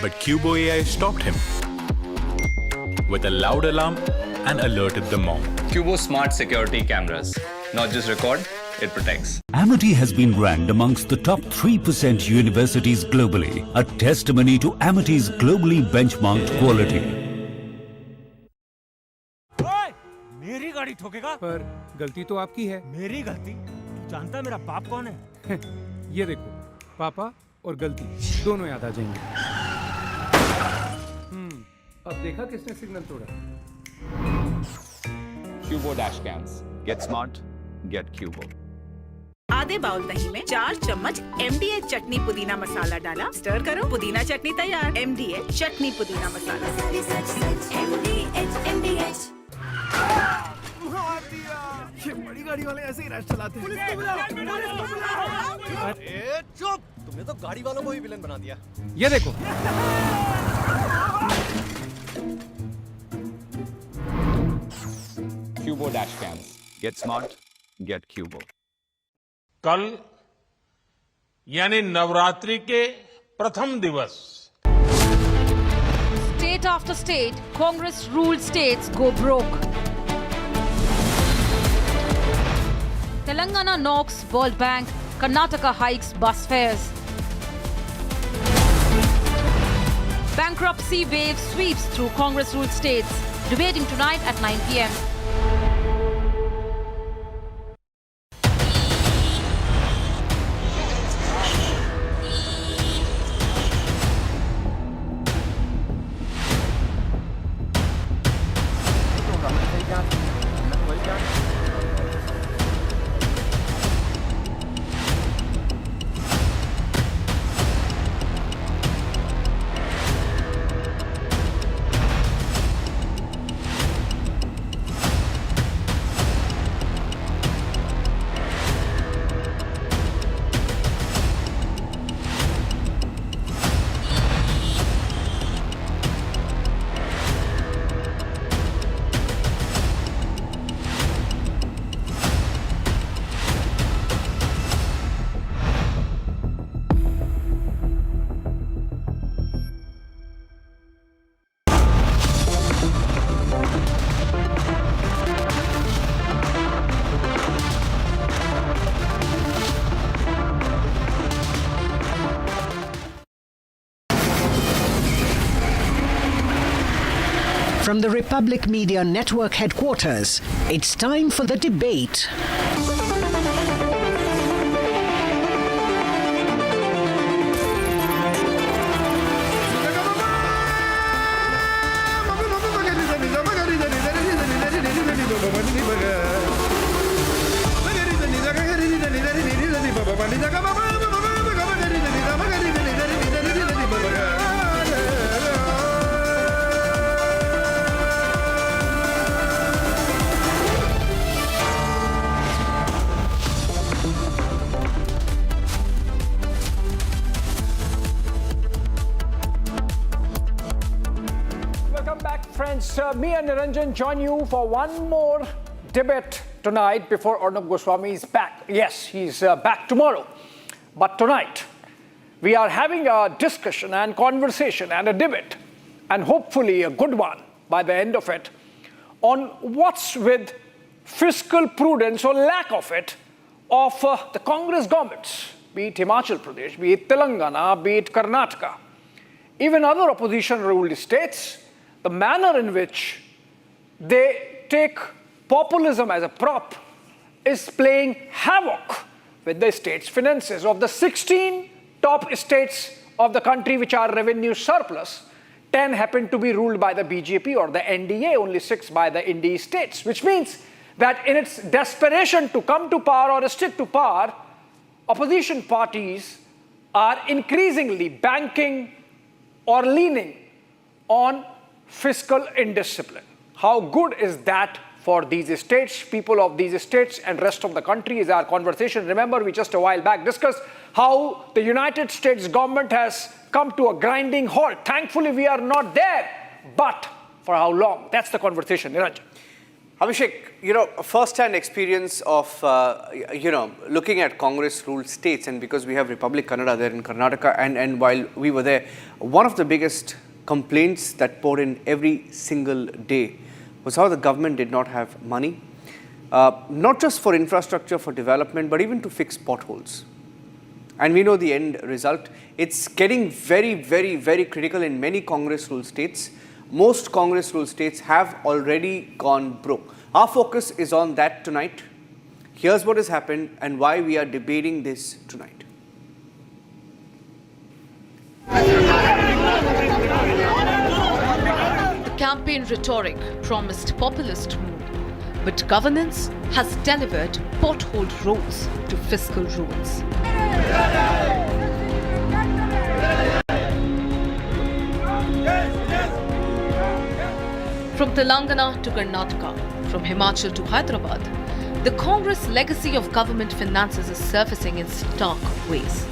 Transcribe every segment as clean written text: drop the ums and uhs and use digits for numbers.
But Cubo AI stopped him with a loud alarm and alerted the mob. Cubo smart security cameras. Not just record, it protects. Amity has been ranked amongst the top 3% universities globally, a testimony to Amity's globally benchmarked quality. मेरी गाड़ी ठोकेगा? पर गलती तो आपकी है। मेरी गलती? तू जानता है मेरा बाप कौन है? ये देखो, पापा और गलती दोनों याद आ जाएंगे। अब देखा किसने सिग्नल तोड़ा? Cubo dash cams. Get smart, get Cubo. आधे बाउल दही में 4 चम्मच MDH चटनी पुदीना मसाला डाला, स्टर करो, पुदीना चटनी तैयार। MDH चटनी पुदीना मसाला। MDH। ये बड़ी गाड़ी वाले ऐसे ही रैश चलाते हैं। चुप! तुमने तो गाड़ी वालों को ही विलन बना दिया। ये देखो। Cubo dash cams. Get smart, get Cubo. कल यानी नवरात्रि के प्रथम दिवस State after state, Congress-ruled states go broke. Telangana knocks World Bank, Karnataka hikes bus fares. Bankruptcy wave sweeps through Congress-ruled states, debating tonight at 9 p.m. From the Republic Media Network headquarters, it's time for the debate. Friends, me and Niranjan join you for one more debate tonight before Arnab Goswami is back. Yes, he's back tomorrow. But tonight, we are having a discussion and conversation and a debate, and hopefully a good one by the end of it, on what's with fiscal prudence or lack of it of the Congress governments, be it Himachal Pradesh, be it Telangana, be it Karnataka, even other opposition-ruled states. The manner in which they take populism as a prop is playing havoc with the state's finances. Of the 16 top states of the country which are revenue surplus, 10 happen to be ruled by the BJP or the NDA, only 6 by the Indie states, which means that in its desperation to come to power or stick to power, opposition parties are increasingly banking or leaning on fiscal indiscipline. How good is that for these states, people of these states and rest of the country is our conversation. Remember, we just a while back discussed how the United States government has come to a grinding halt. Thankfully, we are not there. But for how long? That's the conversation, Niranjan. Abhishek, first-hand experience of, looking at Congress-ruled states, and because we have Republic Kannada there in Karnataka, and while we were there, one of the biggest complaints that poured in every single day was how the government did not have money, not just for infrastructure, for development, but even to fix potholes. And we know the end result. It's getting very, very, very critical in many Congress-ruled states. Most Congress-ruled states have already gone broke. Our focus is on that tonight. Here's what has happened and why we are debating this tonight. The campaign rhetoric promised populist mood, but governance has delivered potholed roads to fiscal ruins. From Telangana to Karnataka, from Himachal to Hyderabad, the Congress legacy of government finances is surfacing in stark ways.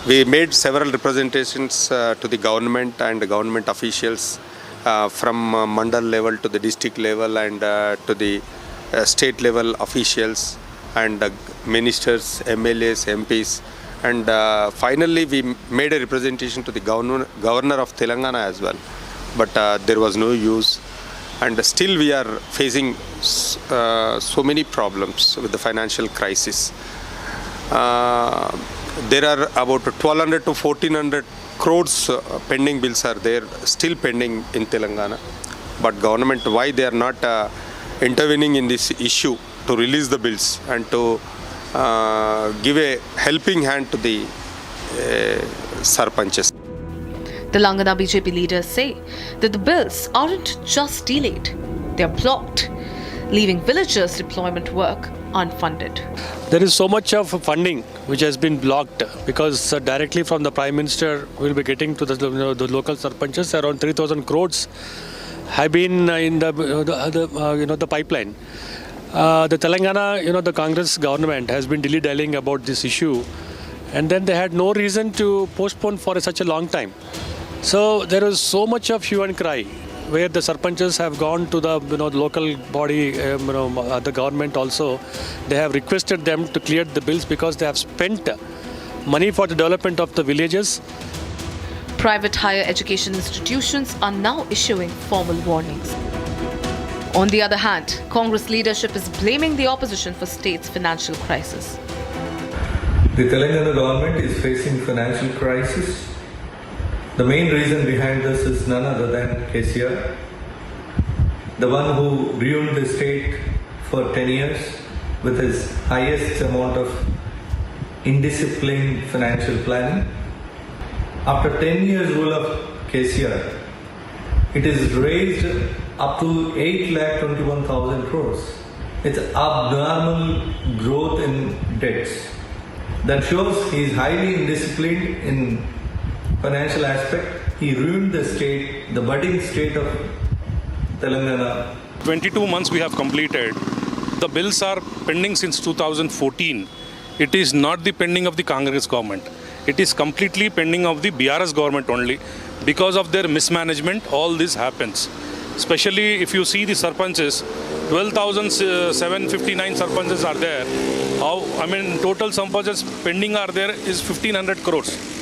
We made several representations to the government and government officials from mandal level to the district level and to the state level officials and ministers, MLAs, MPs. And finally, we made a representation to the governor of Telangana as well. But there was no use. And still we are facing so many problems with the financial crisis. There are about 1,200 to 1,400 crores pending bills are there, still pending in Telangana. But government, why they are not intervening in this issue to release the bills and to give a helping hand to the sarpanches. Telangana BJP leaders say that the bills aren't just delayed, they're blocked, leaving villagers' deployment work unfunded. There is so much of funding which has been blocked because directly from the Prime Minister we'll be getting to the local sarpanches. Around 3,000 crores have been in the pipeline. The Telangana, the Congress government has been dilly-dallying about this issue, and then they had no reason to postpone for such a long time. So there is so much of hue and cry where the sarpanches have gone to the local body, the government also. They have requested them to clear the bills because they have spent money for the development of the villages. Private higher education institutions are now issuing formal warnings. On the other hand, Congress leadership is blaming the opposition for state's financial crisis. The Telangana government is facing financial crisis. The main reason behind this is none other than KCR, the one who ruined the state for 10 years with his highest amount of indisciplined financial planning. After 10 years rule of KCR, it is raised up to 8,21,000 crores. It's abnormal growth in debts. That shows he is highly indisciplined in financial aspect. He ruined the state, the budding state of Telangana. 22 months we have completed. The bills are pending since 2014. It is not the pending of the Congress government. It is completely pending of the BRS government only. Because of their mismanagement, all this happens. Especially if you see the sarpanches, 12,759 sarpanches are there. Total sarpanches pending are there is 1,500 crores.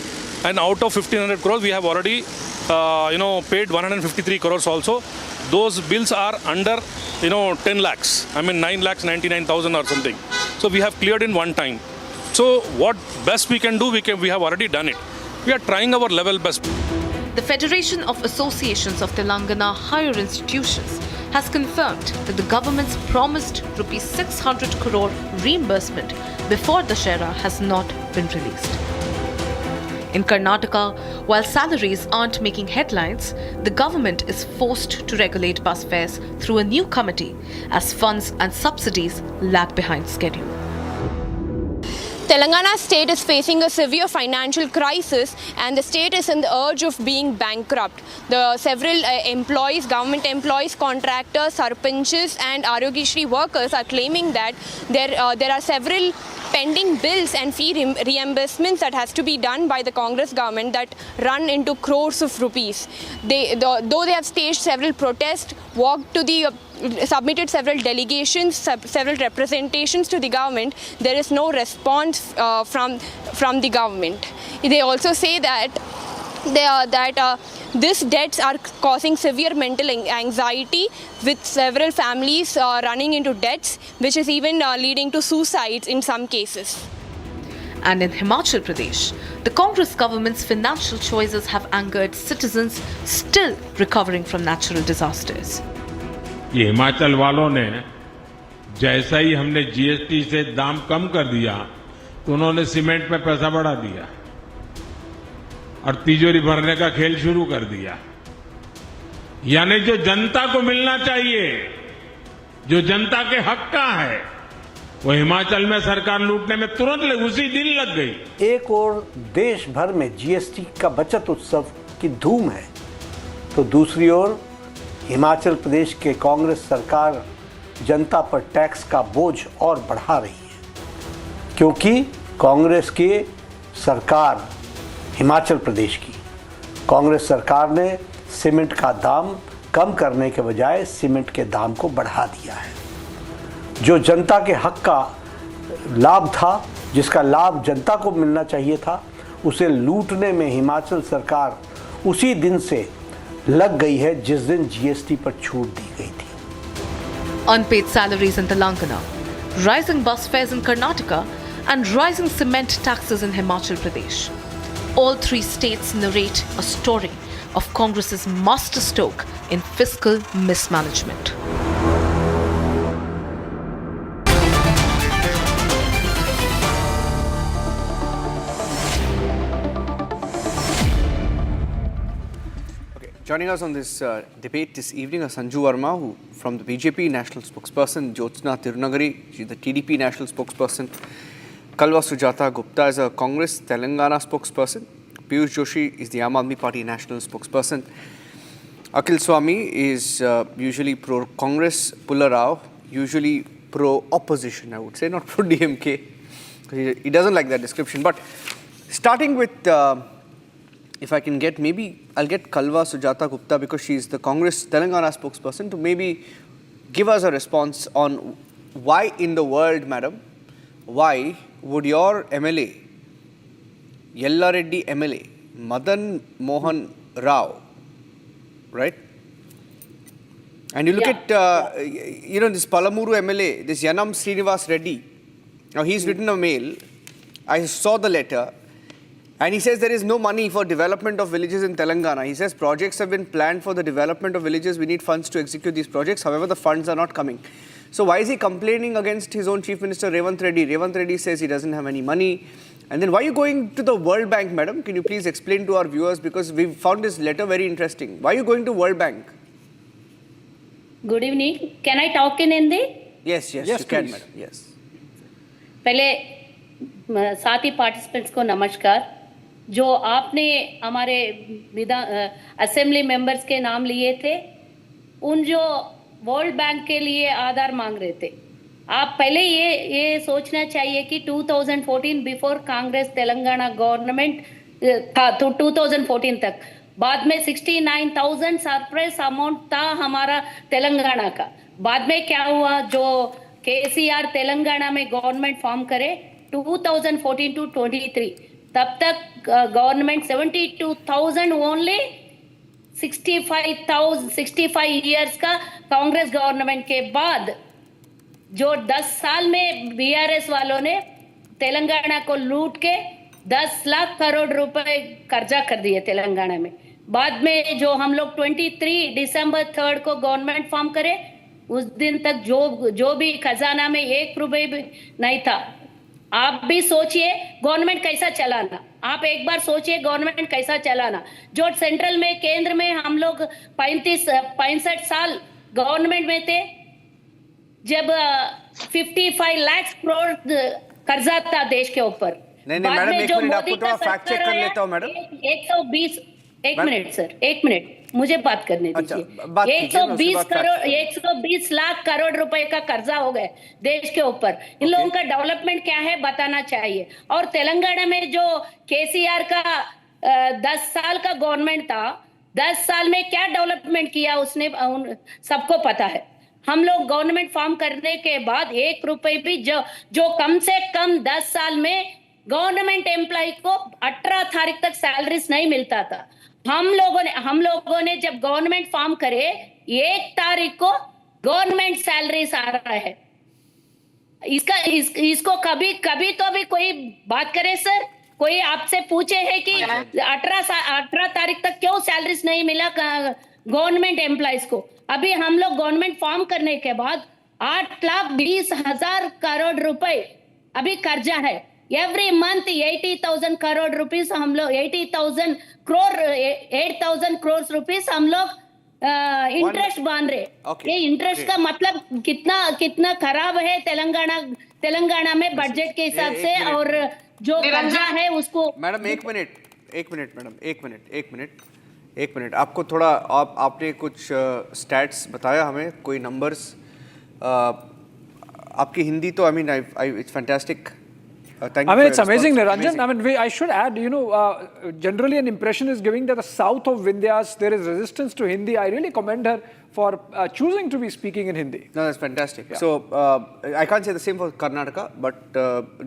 And out of 1,500 crores, we have already, paid 153 crores also. Those bills are under, 10 lakhs. 9 lakhs 99,000 or something. So we have cleared in one time. So what best we can do, we have already done it. We are trying our level best. The Federation of Associations of Telangana Higher Institutions has confirmed that the government's promised Rs 600 crore reimbursement before the Shera has not been released. In Karnataka, while salaries aren't making headlines, the government is forced to regulate bus fares through a new committee as funds and subsidies lag behind schedule. Telangana state is facing a severe financial crisis and the state is on the urge of being bankrupt. The several employees, government employees, contractors, sarpanches and Arogyashri workers are claiming that there are several pending bills and fee reimbursements that has to be done by the Congress government that run into crores of rupees. Though they have staged several protests, walked to the submitted several delegations, several representations to the government. There is no response from the government. They also say that these debts are causing severe mental anxiety, with several families running into debts, which is even leading to suicides in some cases. And in Himachal Pradesh, the Congress government's financial choices have angered citizens still recovering from natural disasters. ये हिमाचल वालों ने जैसा ही हमने GST से दाम कम कर दिया तो उन्होंने सीमेंट पे पैसा बढ़ा दिया और तिजोरी भरने का खेल शुरू कर दिया। यानी जो जनता को मिलना चाहिए, जो जनता के हक का है, वो हिमाचल में सरकार लूटने में तुरंत उसी दिन लग गई। एक और देश भर में जीएसटी का बचत उत्सव की धूम है, तो दूसरी ओर हिमाचल प्रदेश के कांग्रेस सरकार जनता पर टैक्स का बोझ और बढ़ा रही है, क्योंकि कांग्रेस की सरकार, हिमाचल प्रदेश की कांग्रेस सरकार ने सीमेंट का दाम कम करने के बजाय सीमेंट के दाम को बढ़ा दिया है। जो जनता के हक का लाभ था, जिसका लाभ जनता को मिलना चाहिए था, उसे लूटने में हिमाचल सरकार उसी दिन से लग गई है जिस दिन जीएसटी पर छूट दी गई थी। Unpaid salaries in Telangana, rising bus fares in Karnataka, and rising cement taxes in Himachal Pradesh. All three states narrate a story of Congress's masterstroke in fiscal mismanagement. Joining us on this debate this evening are Sanju Verma, who from the BJP national spokesperson, Jyotsna Tirunagari, she's the TDP national spokesperson, Kalwa Sujata Gupta is a Congress Telangana spokesperson, Piyush Joshi is the Aam Aadmi Party national spokesperson, Akhil Swami is usually pro-Congress, Pulla Rao, usually pro-opposition, I would say, not pro-DMK. He doesn't like that description. But starting with... if I can get, maybe I'll get Kalwa Sujata Gupta, because she's the Congress Telangana spokesperson, to maybe give us a response on why in the world, madam, why would your MLA, Yella Reddy MLA, Madan Mohan Rao, right? And you look at, this Palamuru MLA, this Yanam Srinivas Reddy. Now he's written a mail. I saw the letter. And he says there is no money for development of villages in Telangana. He says projects have been planned for the development of villages. We need funds to execute these projects. However, the funds are not coming. So why is he complaining against his own Chief Minister, Revanth Reddy? Revanth Reddy says he doesn't have any money. And then why are you going to the World Bank, madam? Can you please explain to our viewers? Because we found this letter very interesting. Why are you going to World Bank? Good evening. Can I talk in Hindi? Yes, you can, madam. Yes. पहले साथी participants को नमस्कार। जो आपने हमारे assembly members के नाम लिए थे, उन जो वर्ल्ड बैंक के लिए आधार मांग रहे थे, आप पहले ये सोचना चाहिए कि 2014 बिफोर कांग्रेस तेलंगाना गवर्नमेंट था, तो 2014 तक, बाद में 69,000 सरप्राइज अमाउंट था हमारा तेलंगाना का। बाद में क्या हुआ, जो केसीआर तेलंगाना में गवर्नमेंट फॉर्म करे 2014 to 23, तब तक गवर्नमेंट 72,000 ओनली 65 इयर्स का कांग्रेस गवर्नमेंट के बाद जो 10 साल में बीआरएस वालों ने तेलंगाना को लूट के 10 लाख करोड़ रुपए कर्जा कर दिए तेलंगाना में। बाद में जो हम लोग 23 दिसंबर 3 को गवर्नमेंट फॉर्म करे, उस दिन तक जो भी खजाना में 1 रुपए भी नहीं था। आप भी सोचिए गवर्नमेंट कैसा चलाना, आप एक बार सोचिए गवर्नमेंट कैसा चलाना। जो सेंट्रल में, केंद्र में हम लोग 65 साल गवर्नमेंट में थे, जब 55 लाख करोड़ कर्जा था देश के ऊपर। नहीं मैडम, एक मिनट, आपको थोड़ा फैक्ट चेक कर लेता हूं मैडम। 120 एक मिनट सर, एक मिनट मुझे बात करने दीजिए। 120 लाख करोड़ रुपए का कर्जा हो गए देश के ऊपर। इन लोगों का डेवलपमेंट क्या है बताना चाहिए। और तेलंगाना में जो केसीआर का 10 साल का गवर्नमेंट था, 10 साल में क्या डेवलपमेंट किया उसने, सबको पता है। हम लोग गवर्नमेंट फॉर्म करने के बाद 1 रुपए भी जो कम से कम 10 साल में गवर्नमेंट एम्प्लॉय को 18 तारीख तक सैलरीज नहीं मिलता था। हम लोगों ने जब गवर्नमेंट फॉर्म करे 1 तारीख को गवर्नमेंट सैलरीज आ रहा है। इसको कभी तो भी कोई बात करे सर, कोई आपसे पूछे है कि 18 तारीख तक क्यों सैलरीज नहीं मिला गवर्नमेंट एम्प्लॉयज को। अभी हम लोग गवर्नमेंट फॉर्म करने के बाद 8,20,000 करोड़ रुपए अभी कर्जा है। एवरी मंथ 80,000 करोड़ रुपीस हम लोग 8,000 करोड़ रुपीस हम लोग इंटरेस्ट बांध रहे। ये इंटरेस्ट का मतलब कितना खराब है तेलंगाना में बजट के हिसाब से, और जो कर्जा है उसको। मैडम एक मिनट आपको थोड़ा आपने कुछ स्टैट्स बताया हमें, कोई नंबर्स। आपकी हिंदी तो it's fantastic. It's amazing, Niranjan. I should add, generally an impression is giving that the south of Vindhyas, there is resistance to Hindi. I really commend her for choosing to be speaking in Hindi. No, that's fantastic. Yeah. So, I can't say the same for Karnataka, but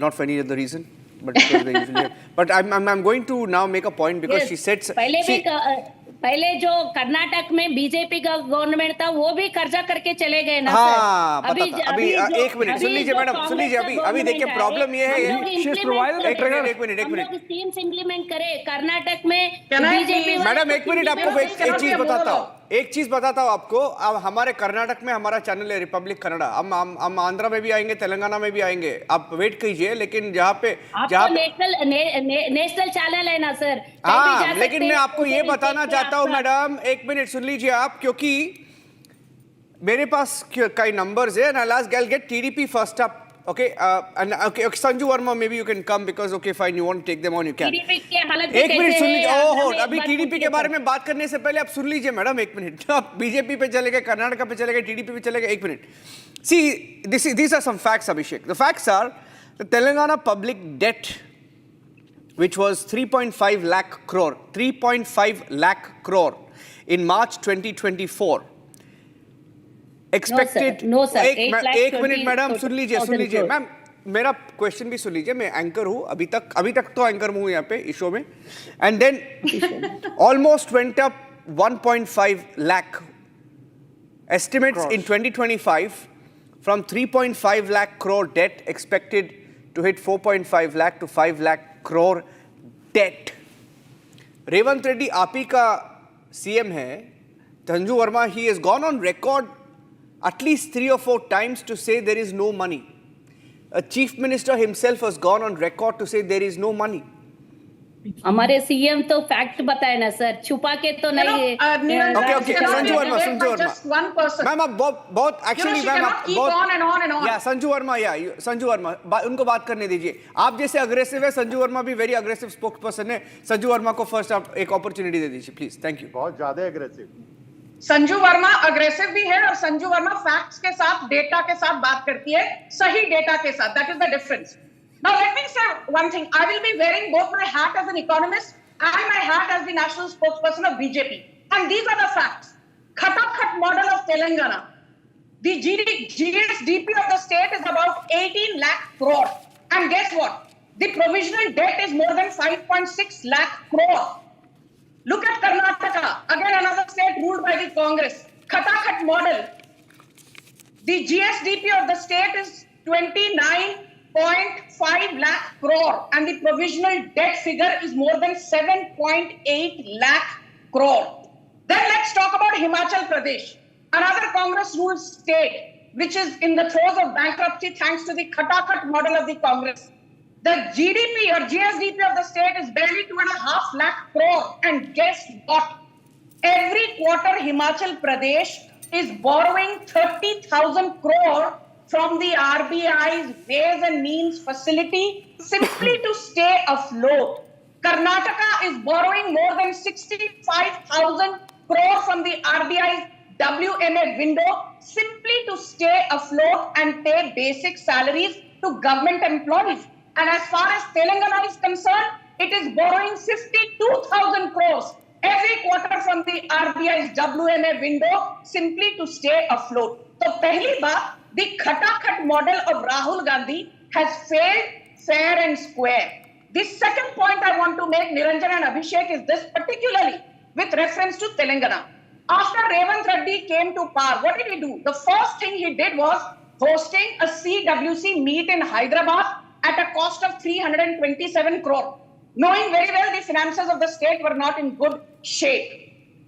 not for any other reason. But they usually have. But I'm going to now make a point because she said... पहले जो कर्नाटक में BJP का government था वो भी कर्जा करके चले गए ना। हाँ, अभी एक मिनट सुन लीजिए मैडम, सुन लीजिए। अभी देखिए प्रॉब्लम ये है, एक मिनट स्कीम्स इंप्लीमेंट करे कर्नाटक में बीजेपी। मैडम एक मिनट, आपको एक चीज बताता हूँ आपको। अब हमारे कर्नाटक में हमारा चैनल है रिपब्लिक कन्नड़ा, हम आंध्रा में भी आएंगे, तेलंगाना में भी आएंगे, आप वेट कीजिए। लेकिन जहाँ पे नेशनल चैनल है ना सर। हाँ, लेकिन मैं आपको ये बताना चाहता हूँ मैडम, एक मिनट सुन लीजिए आप, क्योंकि मेरे पास कई नंबर्स है। I'll get TDP first up. Okay, okay, Sanju Verma, maybe you can come because okay, fine, you want to take them on, you can. TDP के हालत एक मिनट सुन लीजिए। अभी TDP के बारे में बात करने से पहले आप सुन लीजिए मैडम, एक मिनट। आप बीजेपी पे चले गए, कर्नाटका पे चले गए, TDP पे चले गए, एक minute. See, these are some facts, Abhishek. The facts are the Telangana public debt, which was 3.5 lakh crore in March 2024, expected no sir, एक मिनट मैडम सुन लीजिए मैम, मेरा क्वेश्चन भी सुन लीजिए। मैं एंकर हूँ अभी तक तो एंकर हूँ यहाँ पे इस शो में। And then almost went up 1.5 lakh estimates in 2025 from 3.5 lakh crore debt expected to hit 4.5 lakh to 5 lakh crore debt. Revanth Reddy आप ही का सीएम है, Sanju Verma, he has gone on record at least 3 or 4 times to say there is no money. A chief minister himself has gone on record to say there is no money. हमारे CM तो fact बताए ना sir, छुपा के तो नहीं। Okay Sanju Verma ma'am, आप बहुत एक्चुअली मैम आप बहुत या संजू वर्मा उनको बात करने दीजिए। आप जैसे अग्रेसिव है, संजू वर्मा भी वेरी अग्रेसिव स्पोक्स पर्सन है। संजू वर्मा को फर्स्ट आप एक अपॉर्चुनिटी दे दीजिए प्लीज। Thank you. बहुत ज्यादा अग्रेसिव संजू वर्मा अग्रेसिव भी है, और संजू वर्मा फैक्ट्स के साथ, डेटा के साथ बात करती है, सही डेटा के साथ। That is the difference. Now let me say one thing. I will be wearing both my hat as an economist and my hat as the national spokesperson of BJP. And these are the facts. Khatak model of Telangana. The GSDP of the state is about 18 lakh crore. And guess what? The provisional debt is more than 5.6 lakh crore. Look at Karnataka. Again another state ruled by the Congress. Khatak model. The GSDP of the state is 29.5 lakh crore and the provisional debt figure is more than 7.8 lakh crore. Then let's talk about Himachal Pradesh, another Congress-ruled state which is in the throes of bankruptcy thanks to the Khatak model of the Congress. The GDP or GSDP of the state is barely 2.5 lakh crore, and guess what? Every quarter Himachal Pradesh is borrowing 30,000 crore from the RBI's Ways and Means facility simply to stay afloat. Karnataka is borrowing more than 65,000 crore from the RBI's WMA window simply to stay afloat and pay basic salaries to government employees. And as far as Telangana is concerned, it is borrowing 52,000 crores every quarter from the RBI's WMA window simply to stay afloat. So, pehli baat, the khatakhat model of Rahul Gandhi has failed fair and square. The second point I want to make, Niranjan and Abhishek, is this, particularly with reference to Telangana. After Revanth Reddy came to power, what did he do? The first thing he did was hosting a CWC meet in Hyderabad at a cost of 327 crore, knowing very well the finances of the state were not in good shape.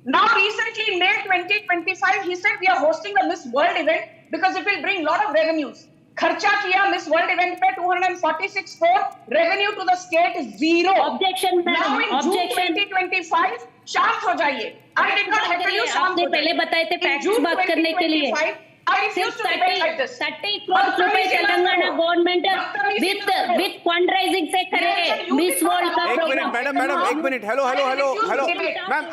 Now, recently, in May 2025, he said we are hosting a Miss World event because it will bring a lot of revenues. Kharcha kiya Miss World event pe 246 crore, revenue to the state is zero. Objection, now in June 2025, शांत हो जाइए. I did not heckle you. आपने पहले बताए थे facts बात करने के लिए. I refuse to debate like this. 30 crore रुपए तेलंगाना गवर्नमेंट with fundraising से करे मिस वर्ल्ड का एक मिनट मैडम एक मिनट हेलो मैम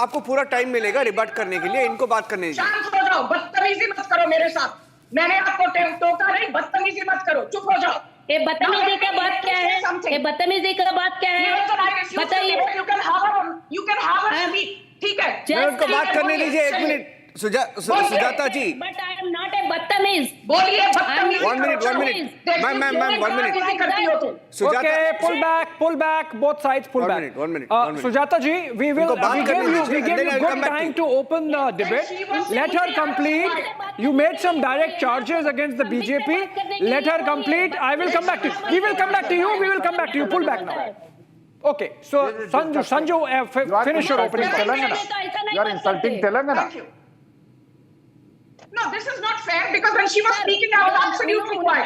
आपको पूरा टाइम मिलेगा रिबट करने के लिए. इनको बात करने दीजिए. शांत हो जाओ, बदतमीजी मत करो मेरे साथ. मैंने आपको टोका नहीं, बदतमीजी मत करो, चुप हो जाओ. ये बदतमीजी का बात क्या है? ये बदतमीजी का बात क्या है? बताइए. You can have a speak. ठीक है. उनको बात करने दीजिए. एक minute Sujata ji. But I am not a बदतमीज. बोलिए बदतमीज. 1 minute. Ma'am 1 minute. Okay, pull back, both sides pull back. 1 minute. Sujata ji, we gave you good time to open the debate. Let her complete. You made some direct charges against the BJP. Let her complete. I will come back to you. We will come back to you. Pull back now. Okay, so Sanju, finish your opening. You are insulting Telangana. Thank you. No, this is not fair because when she was speaking, I was absolutely quiet.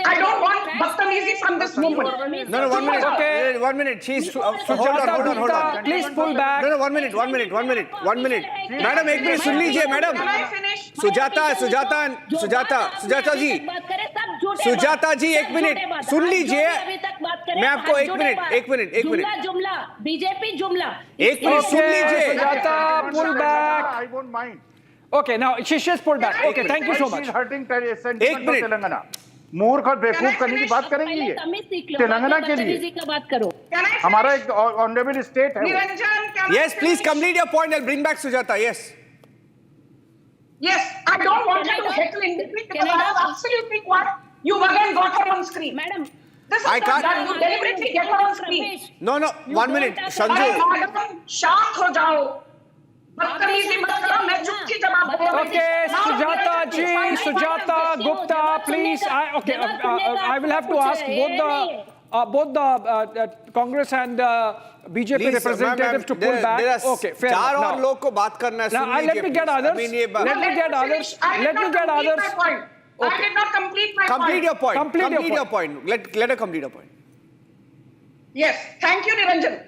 I don't want bastamizi from this movement. No, 1 minute. Okay. 1 minute. She's hold on. Please pull back. No, 1 minute. Madam एक minute सुन लीजिए madam. Sujata जी एक minute सुन लीजिए. मैं आपको एक minute जुमला BJP जुमला एक मिनट सुन लीजिए. Sujata, pull back. I won't mind. Okay, now she's pulled back. Okay, thank you so much. She's hurting sentiment of Telangana. मूर्ख और बेवकूफ करने की बात करेंगी ये तेलंगाना के लिए. बात करो. हमारा एक ऑनरेबल स्टेट है. Yes, please complete your point. I'll bring back Sujata. Yes. Yes, I don't want you to heckle in between because I was absolutely quiet. You again got her on screen. Madam, this is I can't. That you deliberately get her on screen. No, 1 minute. Sanju. Madam शांत हो जाओ. बदतमीजी मत करो, मैं चुपचाप जवाब दूंगा. Okay, Sujata Gupta, please. I will have to ask both the Congress and BJP representatives to pull back. Okay, fair. चार और लोग को बात करना है. Now, let me get others. Let me get others. I did not complete my point. Complete your point. Complete your point. Let her complete her point. Yes, thank you, Niranjan.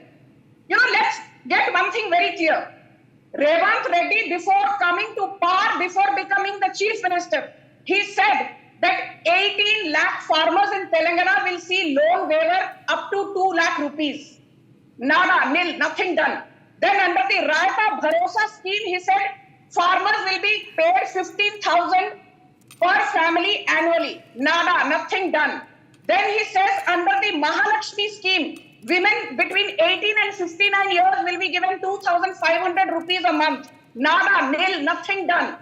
Let's get one thing very clear. Revanth Reddy, before coming to power, before becoming the chief minister, he said that 18 lakh farmers in Telangana will see loan waiver up to 2 lakh rupees. Nada, nil, nothing done. Then under the Rayata Bharosa scheme, he said farmers will be paid 15,000 per family annually. Nada, nothing done. Then he says under the Mahalakshmi scheme, women between 18 and 59 years will be given 2,500 rupees a month. Nada, nil, nothing done.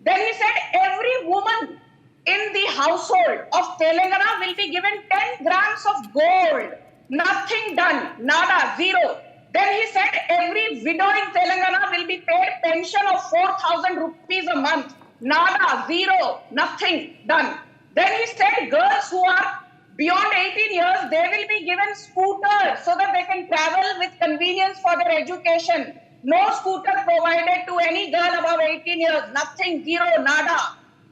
Then he said every woman in the household of Telangana will be given 10 grams of gold. Nothing done. Nada, zero. Then he said every widow in Telangana will be paid pension of 4,000 rupees a month. Nada, zero, nothing done. Then he said girls who are beyond 18 years, they will be given scooters so that they can travel with convenience for their education. No scooter provided to any girl above 18 years. Nothing, zero, nada.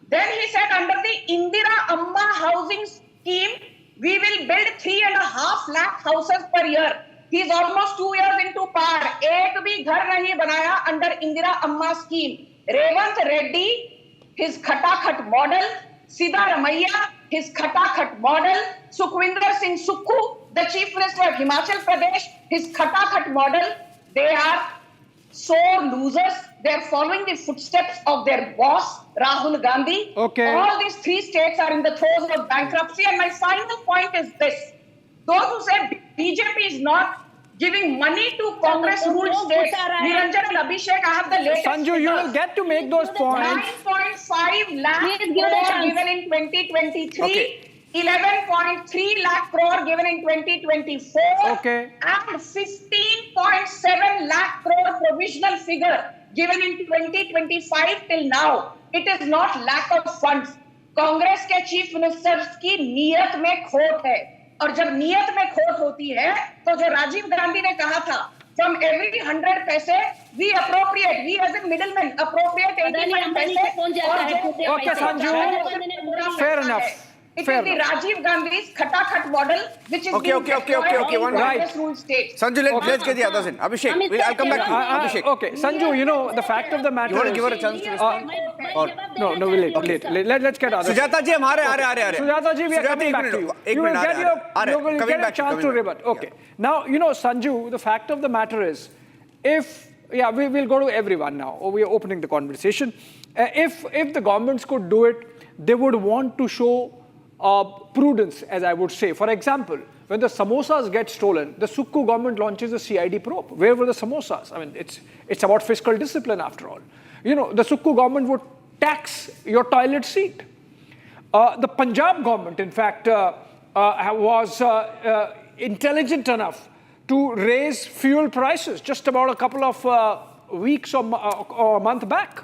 Then he said under the Indira Amma housing scheme, we will build 3.5 lakh houses per year. He's almost 2 years into power. एक भी घर नहीं बनाया under Indira Amma scheme. Revanth Reddy, his khatakhat model. Siddaramaiah, his khatakhat model. Sukhwinder Singh Sukhu, the chief minister of Himachal Pradesh, his khatakhat model. They are sore losers. They are following the footsteps of their boss, Rahul Gandhi. Okay. All these three states are in the throes of bankruptcy. And my final point is this. Those who say BJP is not giving money to Congress-ruled states. Niranjan and Abhishek, I have the latest. Sanju, you will get to make those points. 9.5 lakh crore given in 2023. Okay. 11.3 lakh crore given in 2024. Okay. And 15.7 lakh crore provisional figure given in 2025 till now. It is not lack of funds. Congress के chief ministers की नीयत में खोट है, और जब नीयत में खोट होती है तो जो राजीव गांधी ने कहा था, from every 100 पैसे we appropriate, we as in middlemen appropriate 85 पैसे. Okay, Sanju, fair enough. It is the Rajiv Gandhi's Khatakhat model, which is Okay. One Congress ruled state. Sanju, let's get the others in. Abhishek, I'll come back to you. Abhishek. Okay, Sanju, you know, the fact of the matter You want to is... give her a chance to respond? No, let's get others. Sujata ji, hum aa rahe. Sujata ji, we are coming back to you. You will get a chance to rebut. Okay. Now, you know, Sanju, the fact of the matter is, we will go to everyone now. We are opening the conversation. If the governments could do it, they would want to show prudence, as I would say. For example, when the samosas get stolen, the Sukku government launches a CID probe. Where were the samosas? I mean, it's about fiscal discipline after all. You know, the Sukku government would tax your toilet seat. The Punjab government, in fact, was intelligent enough to raise fuel prices just about a couple of weeks or a month back.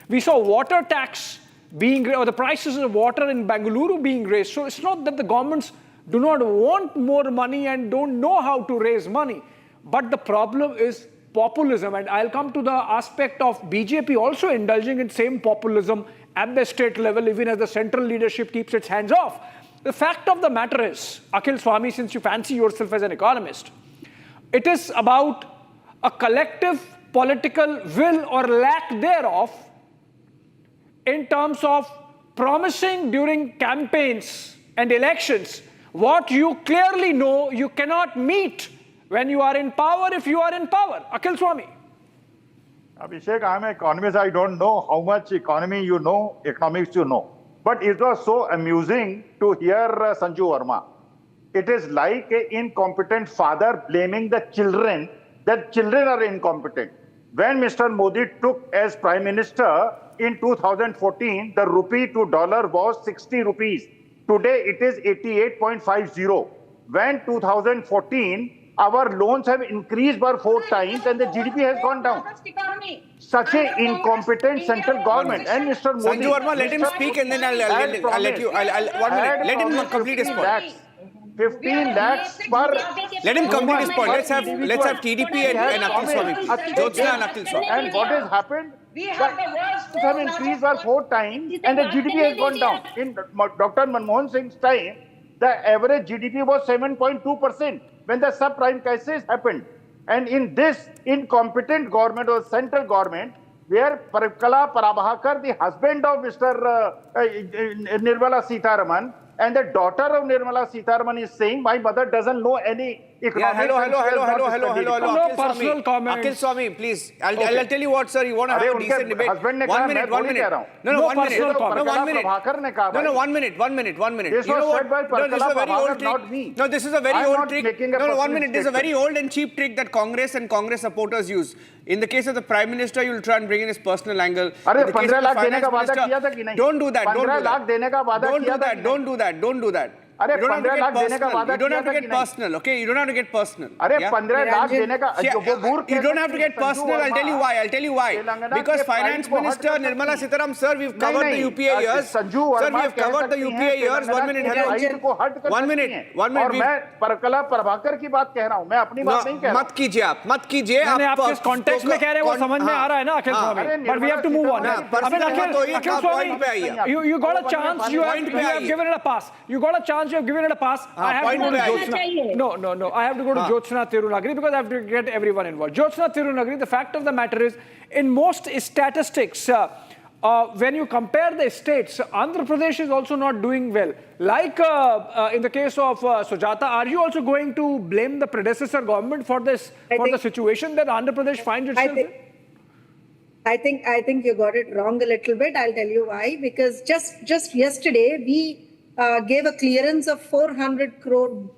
We saw water tax or the prices of water in Bengaluru being raised. So it's not that the governments do not want more money and don't know how to raise money. But the problem is populism. And I'll come to the aspect of BJP also indulging in same populism at the state level, even as the central leadership keeps its hands off. The fact of the matter is, Akhil Swami, since you fancy yourself as an economist, it is about a collective political will or lack thereof in terms of promising during campaigns and elections what you clearly know you cannot meet when you are in power, if you are in power. Akhil Swami. Abhishek, I'm an economist. I don't know how much economics you know. But it was so amusing to hear Sanju Verma. It is like an incompetent father blaming the children, that children are incompetent. When Mr. Modi took as Prime Minister in 2014, the rupee to dollar was 60 rupees. Today it is 88.50. When 2014, our loans have increased by 4 times and the GDP has gone down. Such an incompetent central government. And Mr. Modi... Sanju Verma, let him speak and then I'll let you... 1 minute. Let him complete his point. 15 lakhs per... Let him complete his point. Let's have TDP and Akhil Swami. Jyotsna and Akhil Swami. And what has happened? The loans have increased by 4 times and the GDP has gone down. In Dr. Manmohan Singh's time, the average GDP was 7.2% when the subprime crisis happened. And in this incompetent government or central government, where Parikala Parabhakar, the husband of Mr. Nirmala Sitharaman, and the daughter of Nirmala Sitharaman is saying, my mother doesn't know any economics. Hello. No personal comment. Akhil Swami, please. I'll tell you what, sir. You want to have a decent debate. 1 minute. No, 1 minute. No, 1 minute. This was said by Parikala Prabhakar, not me. No, this is a very old trick. No, 1 minute. This is a very old and cheap trick that Congress and Congress supporters use. In the case of the Prime Minister, you will try and bring in his personal angle. Don't do that. Don't do that. अरे You don't 15 lakh देने का वादा You don't किया have to था get कि नहीं? personal, okay? You don't have to get personal. अरे Yeah? 15 lakh देने का You don't have to get personal. I'll tell you why. Because Finance Minister Nirmala Sitharaman, sir, we've covered the UPA years. Sir, we've covered the UPA years. 1 minute, hello. 1 minute. और मैं परकला प्रभाकर की बात कह रहा हूँ, मैं अपनी बात नहीं कह रहा। मत कीजिए आप किस कॉन्टेक्स्ट में कह रहे हैं वो समझ में आ रहा है ना अखिल स्वामी, but we have to move on. Akhil Swami, you got a chance, you have given it a pass. You got a chance, you have given it a pass. I have to go to Jyotsna. No. I have to go to Jyotsna Tirunagari because I have to get everyone involved. Jyotsna Tirunagari, the fact of the matter is, in most statistics, when you compare the states, Andhra Pradesh is also not doing well. Like in the case of Sujata, are you also going to blame the predecessor government for this, the situation that Andhra Pradesh finds itself in? I think you got it wrong a little bit. I'll tell you why. Because just yesterday we gave a clearance of 400 crore,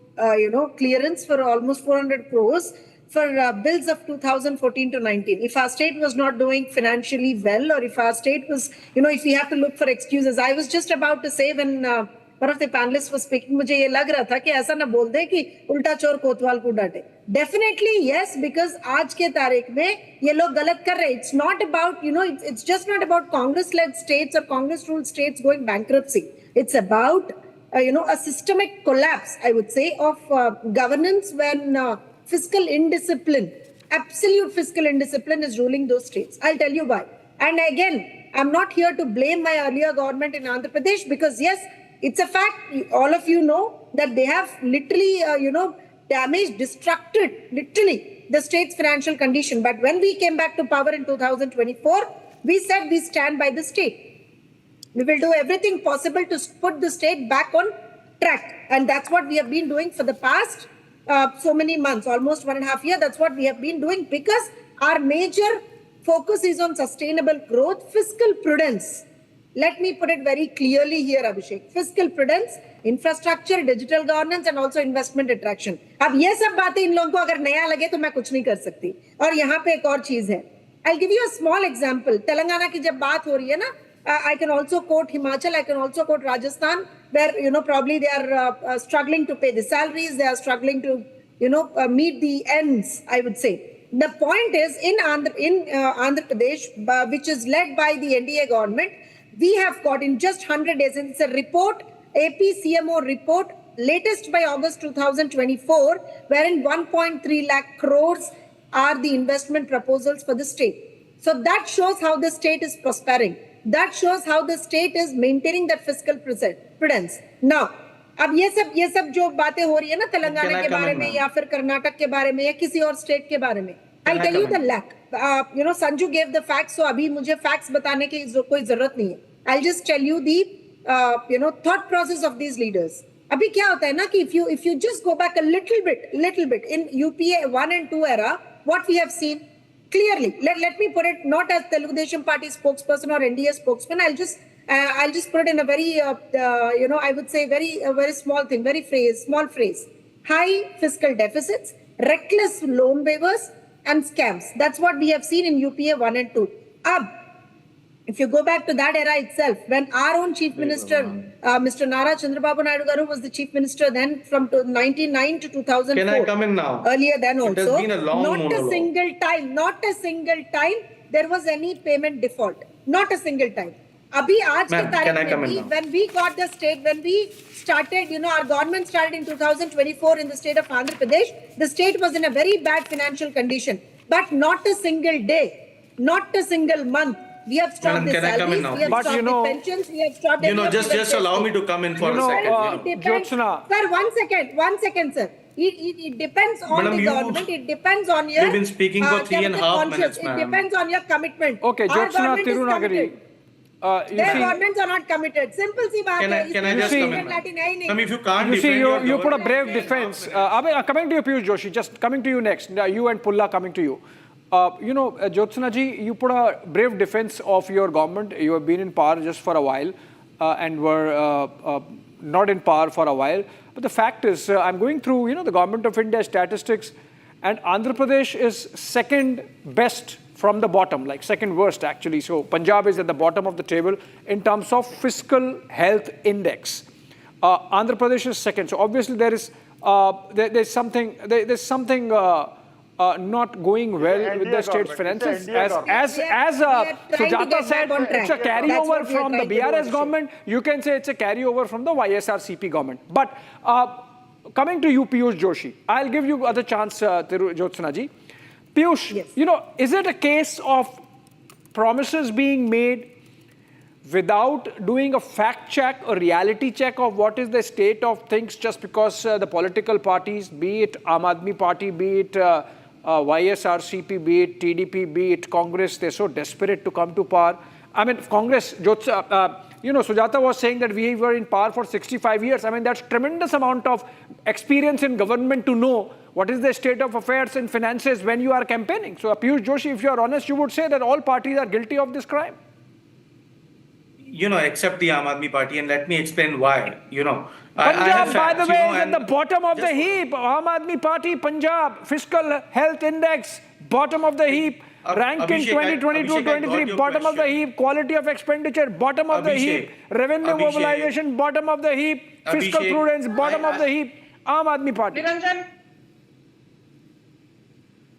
clearance for almost 400 crores for bills of 2014 to 19. If our state was not doing financially well, or if our state was, if we have to look for excuses. I was just about to say when one of the panelists was speaking, मुझे ये लग रहा था कि ऐसा ना बोल दे कि उल्टा चोर कोतवाल को डांटे. Definitely yes, because आज के तारीख में ये लोग गलत कर रहे हैं. It's not about, it's just not about Congress-led states or Congress-ruled states going bankruptcy. It's about, a systemic collapse, I would say, of governance when fiscal indiscipline, absolute fiscal indiscipline is ruling those states. I'll tell you why. And again, I'm not here to blame my earlier government in Andhra Pradesh because yes, it's a fact. All of you know that they have literally, damaged, destructed, literally, the state's financial condition. But when we came back to power in 2024, we said we stand by the state. We will do everything possible to put the state back on track. And that's what we have been doing for the past so many months, almost 1.5 years. That's what we have been doing because our major focus is on sustainable growth, fiscal prudence. Let me put it very clearly here, Abhishek. Fiscal prudence, infrastructure, digital governance and also investment attraction. अब ये सब बातें इन लोगों को अगर नया लगे तो मैं कुछ नहीं कर सकती. और यहाँ पे एक और चीज है. I'll give you a small example. Telangana की जब बात हो रही है ना, I can also quote Himachal, I can also quote Rajasthan, where, probably they are struggling to pay the salaries, they are struggling to, meet the ends, I would say. The point is, in Andhra Pradesh, which is led by the NDA government, we have got in just 100 days, and it's a report, AP CMO report, latest by August 2024, wherein 1.3 lakh crores are the investment proposals for the state. So that shows how the state is prospering. That shows how the state is maintaining that fiscal prudence. Now, अब ये सब जो बातें हो रही है ना तेलंगाना के बारे में या फिर कर्नाटक के बारे में या किसी और स्टेट के बारे में, I'll tell you the lack. Sanju gave the facts, so अभी मुझे facts बताने की कोई जरूरत नहीं है. I'll just tell you the thought process of these leaders. अभी क्या होता है ना कि if you just go back a little bit in UPA 1 and 2 era, what we have seen clearly. Let me put it not as Telugu Desam Party spokesperson or NDA spokesman. I'll just put it in a very I would say very small thing, small phrase. High fiscal deficits, reckless loan waivers and scams. That's what we have seen in UPA 1 and 2. If you go back to that era itself, when our own Chief Minister, Mr. Nara Chandrababu Naidu Garu was the Chief Minister then from 1999 to 2004. Can I come in now? Earlier then also. It has been a long monologue. Not a single time there was any payment default. Not a single time. Abhi aaj ke tarikh mein, when we got the state, when we started, our government started in 2024 in the state of Andhra Pradesh, the state was in a very bad financial condition. But not a single day, not a single month. We have stopped the salaries, we have stopped the pensions, we have stopped just allow me to come in for a second. It depends, sir, one second, sir. It depends on the government, it depends on your... We've been speaking for 3.5 minutes, ma'am. It depends on your commitment. Okay, Jyotsna Tirunagari. Their governments are not committed. Simple si baat hai. Can I just come in? Ma'am, if you can't defend you put a brave defense. Coming to you, Piyush Joshi, just coming to you next. You and Pulla coming to you. Jyotsna ji, you put a brave defense of your government. You have been in power just for a while and were not in power for a while. But the fact is, I'm going through, the Government of India statistics, and Andhra Pradesh is second best from the bottom, like second worst actually. So Punjab is at the bottom of the table in terms of fiscal health index. Andhra Pradesh is second. So obviously there's something not going well with the state's finances. As Sujata said, it's a carryover from the BRS government. You can say it's a carryover from the YSRCP government. But coming to you, Piyush Joshi, I'll give you other chance, Jyotsna ji. Piyush, is it a case of promises being made without doing a fact check or reality check of what is the state of things just because the political parties, be it Aam Aadmi Party, be it YSRCP, be it TDP, be it Congress, they're so desperate to come to power? I mean, Congress, Sujata was saying that we were in power for 65 years. I mean, that's tremendous amount of experience in government to know what is the state of affairs in finances when you are campaigning. So, Piyush Joshi, if you are honest, you would say that all parties are guilty of this crime. Except the Aam Aadmi Party, and let me explain why. Punjab, by the way, is at the bottom of the heap. Aam Aadmi Party, Punjab, fiscal health index, bottom of the heap. Ranking 2022-23, bottom of the heap. Quality of expenditure, bottom of the heap. Revenue mobilization, bottom of the heap. Fiscal prudence, bottom of the heap. Aam Aadmi Party.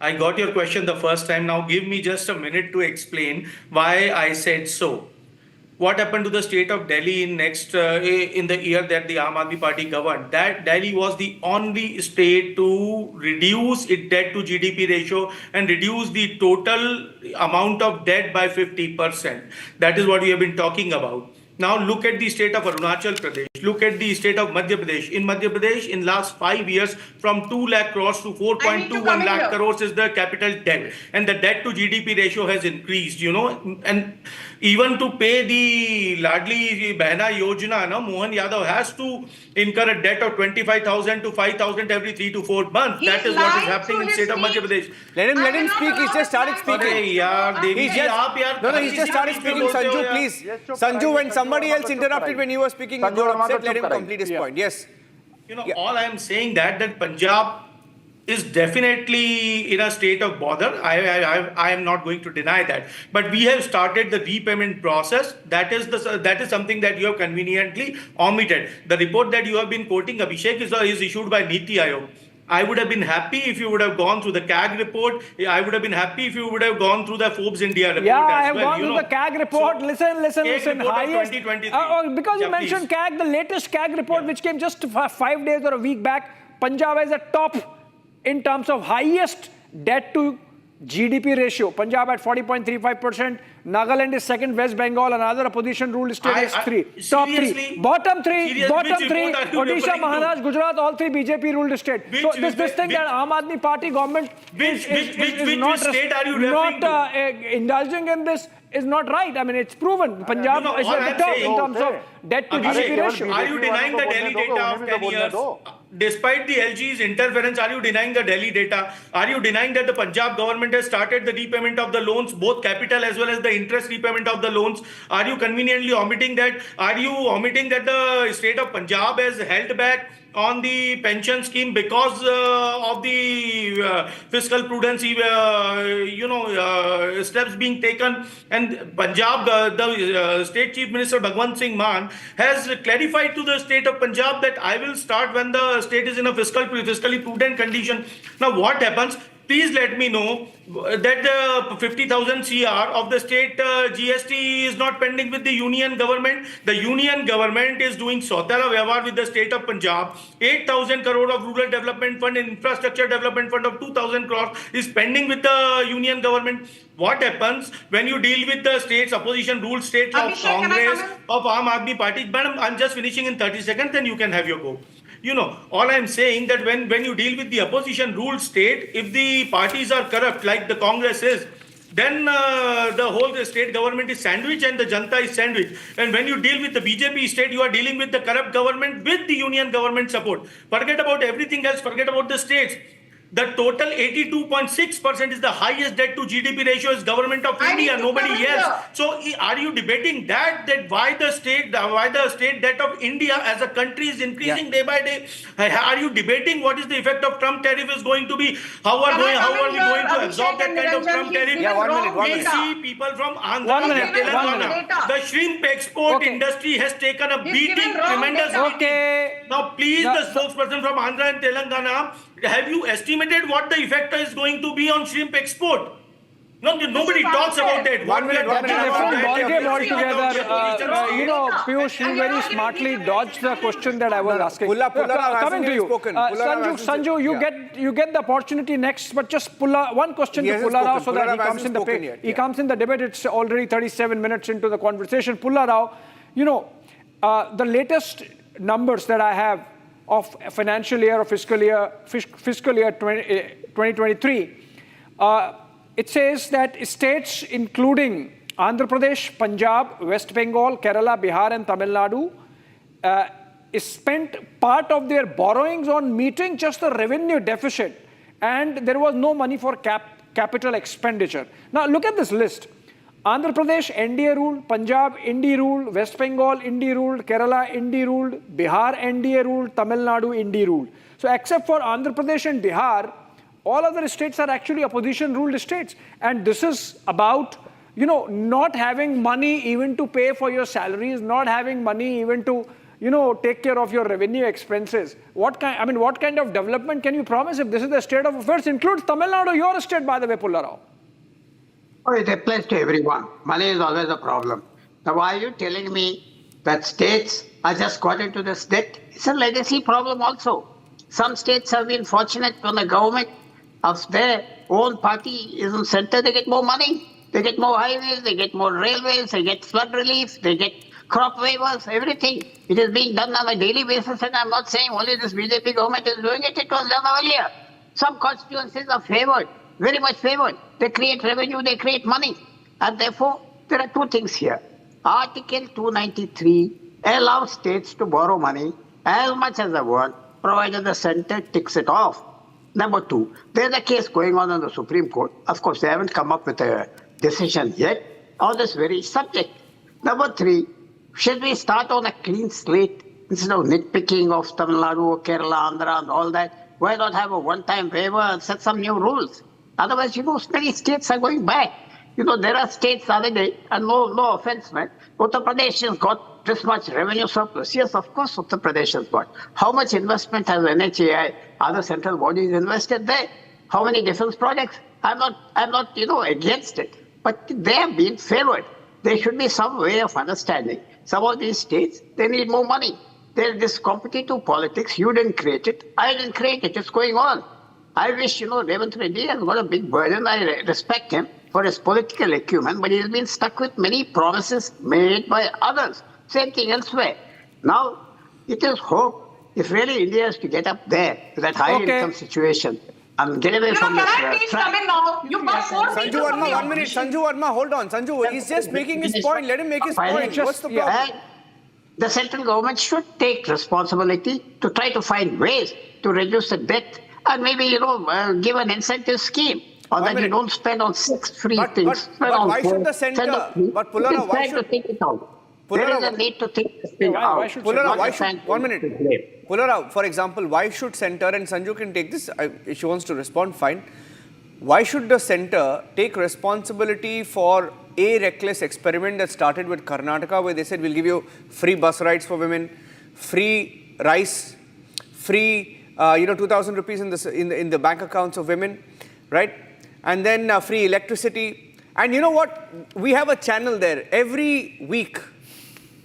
I got your question the first time. Now give me just a minute to explain why I said so. What happened to the state of Delhi in the year that the Aam Aadmi Party governed? That Delhi was the only state to reduce its debt to GDP ratio and reduce the total amount of debt by 50%. That is what we have been talking about. Now look at the state of Arunachal Pradesh. Look at the state of Madhya Pradesh. In Madhya Pradesh, in last 5 years, from 2 lakh crores to 4.21 lakh crores is the capital debt. And the debt to GDP ratio has increased, you know. And even to pay the Ladli Behna Yojana, no, Mohan Yadav has to incur a debt of 25,000 to 5,000 every 3 to 4 months. That is what is happening in the state of Madhya Pradesh. Let him speak. He's just started speaking. He's just started speaking. Sanju, please. Sanju, when somebody else interrupted when you were speaking, you got upset. Let him complete his point. Yes. You know, all I am saying that Punjab is definitely in a state of bother. I am not going to deny that. But we have started the repayment process. That is something that you have conveniently omitted. The report that you have been quoting, Abhishek, is issued by Niti Aayog. I would have been happy if you would have gone through the CAG report. I would have been happy if you would have gone through the Forbes India report. Yeah, I have gone through the CAG report. So, listen. Highest, because you mentioned CAG, the latest CAG report, which came just 5 days or a week back, Punjab is at top in terms of highest debt to GDP ratio. Punjab at 40.35%. Nagaland is second. West Bengal, another opposition-ruled state, is top three. Bottom three. Odisha, Maharashtra, Gujarat, all three BJP-ruled state. So this thing that Aam Aadmi Party government is not indulging in this is not right. I mean, it's proven. Punjab is at the top in terms of debt to GDP ratio. Are you denying the Delhi data of 10 years? Despite the LG's interference, are you denying the Delhi data? Are you denying that the Punjab government has started the repayment of the loans, both capital as well as the interest repayment of the loans? Are you conveniently omitting that? Are you omitting that the state of Punjab has held back on the pension scheme because of the fiscal prudence, steps being taken? And Punjab, the state chief minister Bhagwant Singh Mann has clarified to the state of Punjab that I will start when the state is in a fiscally prudent condition. Now what happens? Please let me know that the 50,000 CR of the state GST is not pending with the union government. The union government is doing Sautara Vyavahar with the state of Punjab. 8,000 crore of rural development fund and infrastructure development fund of 2,000 crore is pending with the union government. What happens when you deal with the states, opposition ruled state of Congress, of Aam Aadmi Party? Madam, I'm just finishing in 30 seconds, then you can have your go. You know, all I'm saying that when you deal with the opposition ruled state, if the parties are corrupt like the Congress is, then the whole state government is sandwiched and the Janta is sandwiched. And when you deal with the BJP state, you are dealing with the corrupt government with the union government support. Forget about everything else, forget about the states. The total 82.6% is the highest debt to GDP ratio is government of India, nobody else. So are you debating that why the state debt of India as a country is increasing day by day? Are you debating what is the effect of Trump tariff is going to be? How are we going to absorb that kind of Trump tariff? We see people from Andhra and Telangana. The shrimp export industry has taken a beating, tremendous beating. Now please, the spokesperson from Andhra and Telangana, have you estimated what the effect is going to be on shrimp export? No, nobody talks about that. One minute. Different ballgame altogether. Piyush, you very smartly dodged the question that I was asking. Coming to you, Sanju, you get the opportunity next, but just one question to Pulla Rao so that he comes in the debate. He comes in the debate. It's already 37 minutes into the conversation. Pulla Rao, the latest numbers that I have of financial year or fiscal year 2023, it says that states including Andhra Pradesh, Punjab, West Bengal, Kerala, Bihar and Tamil Nadu spent part of their borrowings on meeting just the revenue deficit, and there was no money for capital expenditure. Now look at this list. Andhra Pradesh, NDA ruled, Punjab, NDA ruled, West Bengal, NDA ruled, Kerala, NDA ruled, Bihar, NDA ruled, Tamil Nadu, NDA ruled. So except for Andhra Pradesh and Bihar, all other states are actually opposition-ruled states. And this is about, not having money even to pay for your salaries, not having money even to, take care of your revenue expenses. What kind of development can you promise if this is the state of affairs? Includes Tamil Nadu, your state, by the way, Pullarao. Oh, it applies to everyone. Money is always a problem. Now, why are you telling me that states are just got into this debt? It's a legacy problem also. Some states have been fortunate when the government of their own party is in center, they get more money. They get more highways, they get more railways, they get flood relief, they get crop waivers, everything. It is being done on a daily basis, and I'm not saying only this BJP government is doing it, it was done earlier. Some constituencies are favored, very much favored. They create revenue, they create money. And therefore, there are two things here. Article 293 allows states to borrow money as much as they want, provided the center ticks it off. Number two, there's a case going on in the Supreme Court. Of course, they haven't come up with a decision yet on this very subject. Number three, should we start on a clean slate instead of nitpicking of Tamil Nadu, Kerala, Andhra and all that? Why not have a one-time waiver and set some new rules? Otherwise, many states are going back. There are states the other day, and no offense, man. Uttar Pradesh has got this much revenue surplus. Yes, of course, Uttar Pradesh has got. How much investment has NHAI, other central bodies invested there? How many defense projects? I'm not, against it. But they have been favored. There should be some way of understanding. Some of these states, they need more money. There's this competitive politics. You didn't create it. I didn't create it. It's going on. I wish, Revanth Reddy has got a big burden. I respect him for his political acumen, but he's been stuck with many promises made by others. Same thing elsewhere. Now, it is hope, if really India is to get up there, to that high income situation, and get away from this trap. Sanju Verma, 1 minute. Sanju Verma, hold on. Sanju, he's just making his point. Let him make his point. What's the problem? The central government should take responsibility to try to find ways to reduce the debt and maybe, give an incentive scheme. Or that you don't spend on 6 free things. But why should the center? But Pullarao, why should... think it out. There is a need to think this thing out. Pullarao, why should... 1 minute. Pullarao, for example, why should center, and Sanju can take this, if she wants to respond, fine. Why should the center take responsibility for a reckless experiment that started with Karnataka, where they said, we'll give you free bus rides for women, free rice, free, 2,000 rupees in the bank accounts of women, right? And then free electricity. And you know what? We have a channel there. Every week,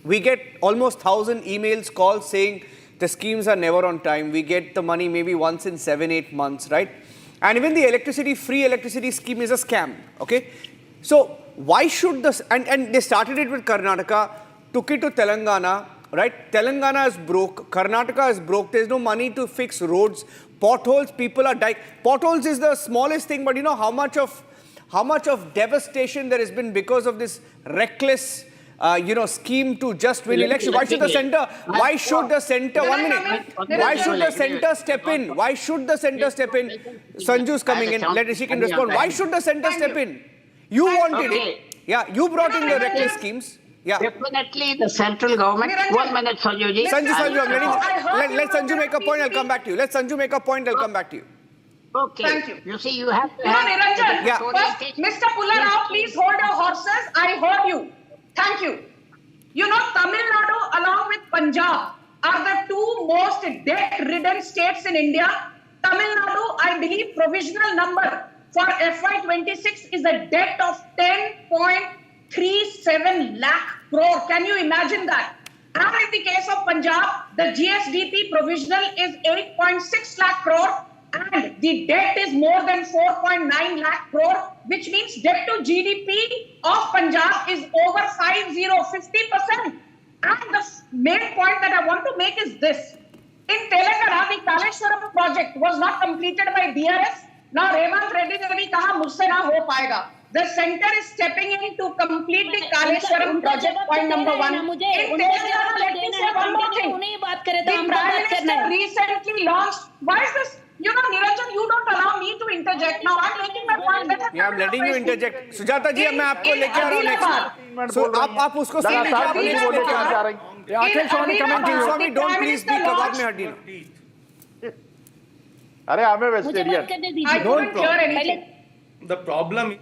we get almost 1,000 emails, calls saying the schemes are never on time. We get the money maybe once in 7-8 months, right? And even the free electricity scheme is a scam, okay? So why should this, and they started it with Karnataka, took it to Telangana, right? Telangana is broke, Karnataka is broke, there's no money to fix roads, potholes, people are dying. Potholes is the smallest thing, but you know how much of devastation there has been because of this reckless scheme to just win election. Why should the center, 1 minute, why should the center step in? Why should the center step in? Sanju's coming in, she can respond. Why should the center step in? You wanted it. Yeah, you brought in the reckless schemes. Yeah. Definitely the central government. 1 minute, Sanju. Sanju, let Sanju make a point, I'll come back to you. Let Sanju make a point, I'll come back to you. Okay. Thank you. You see, you have to Niranjan, have... first, Mr. Pullarao, please hold your horses. I heard you. Thank you. Tamil Nadu along with Punjab are the two most debt-ridden states in India. Tamil Nadu, I believe, provisional number for FY26 is a debt of 10.37 lakh crore. Can you imagine that? And in the case of Punjab, the GSDP provisional is 8.6 lakh crore and the debt is more than 4.9 lakh crore, which means debt to GDP of Punjab is over 50%. And the main point that I want to make is this. In Telangana, the Kaleshwaram project was not completed by BRS. Now, Revanth Reddy ne bhi kaha, mujhse na ho paega. The center is stepping in to complete the Kaleshwaram project, point number 1. In Telangana, let me say one more thing. The Prime Minister recently launched, why is this You know, Niranjan, you don't allow me to interject. Now I'm making my point. Yeah, I'm letting you interject. Sujata ji, मैं आपको लेके आ रहा हूँ next. So आप उसको seat लीजिए, आप next लेके आ रहे हैं. Akhil Swami, coming to you. Swami, don't please be कबाब में हड्डी ना. अरे I'm a vegetarian. I don't hear anything. The problem.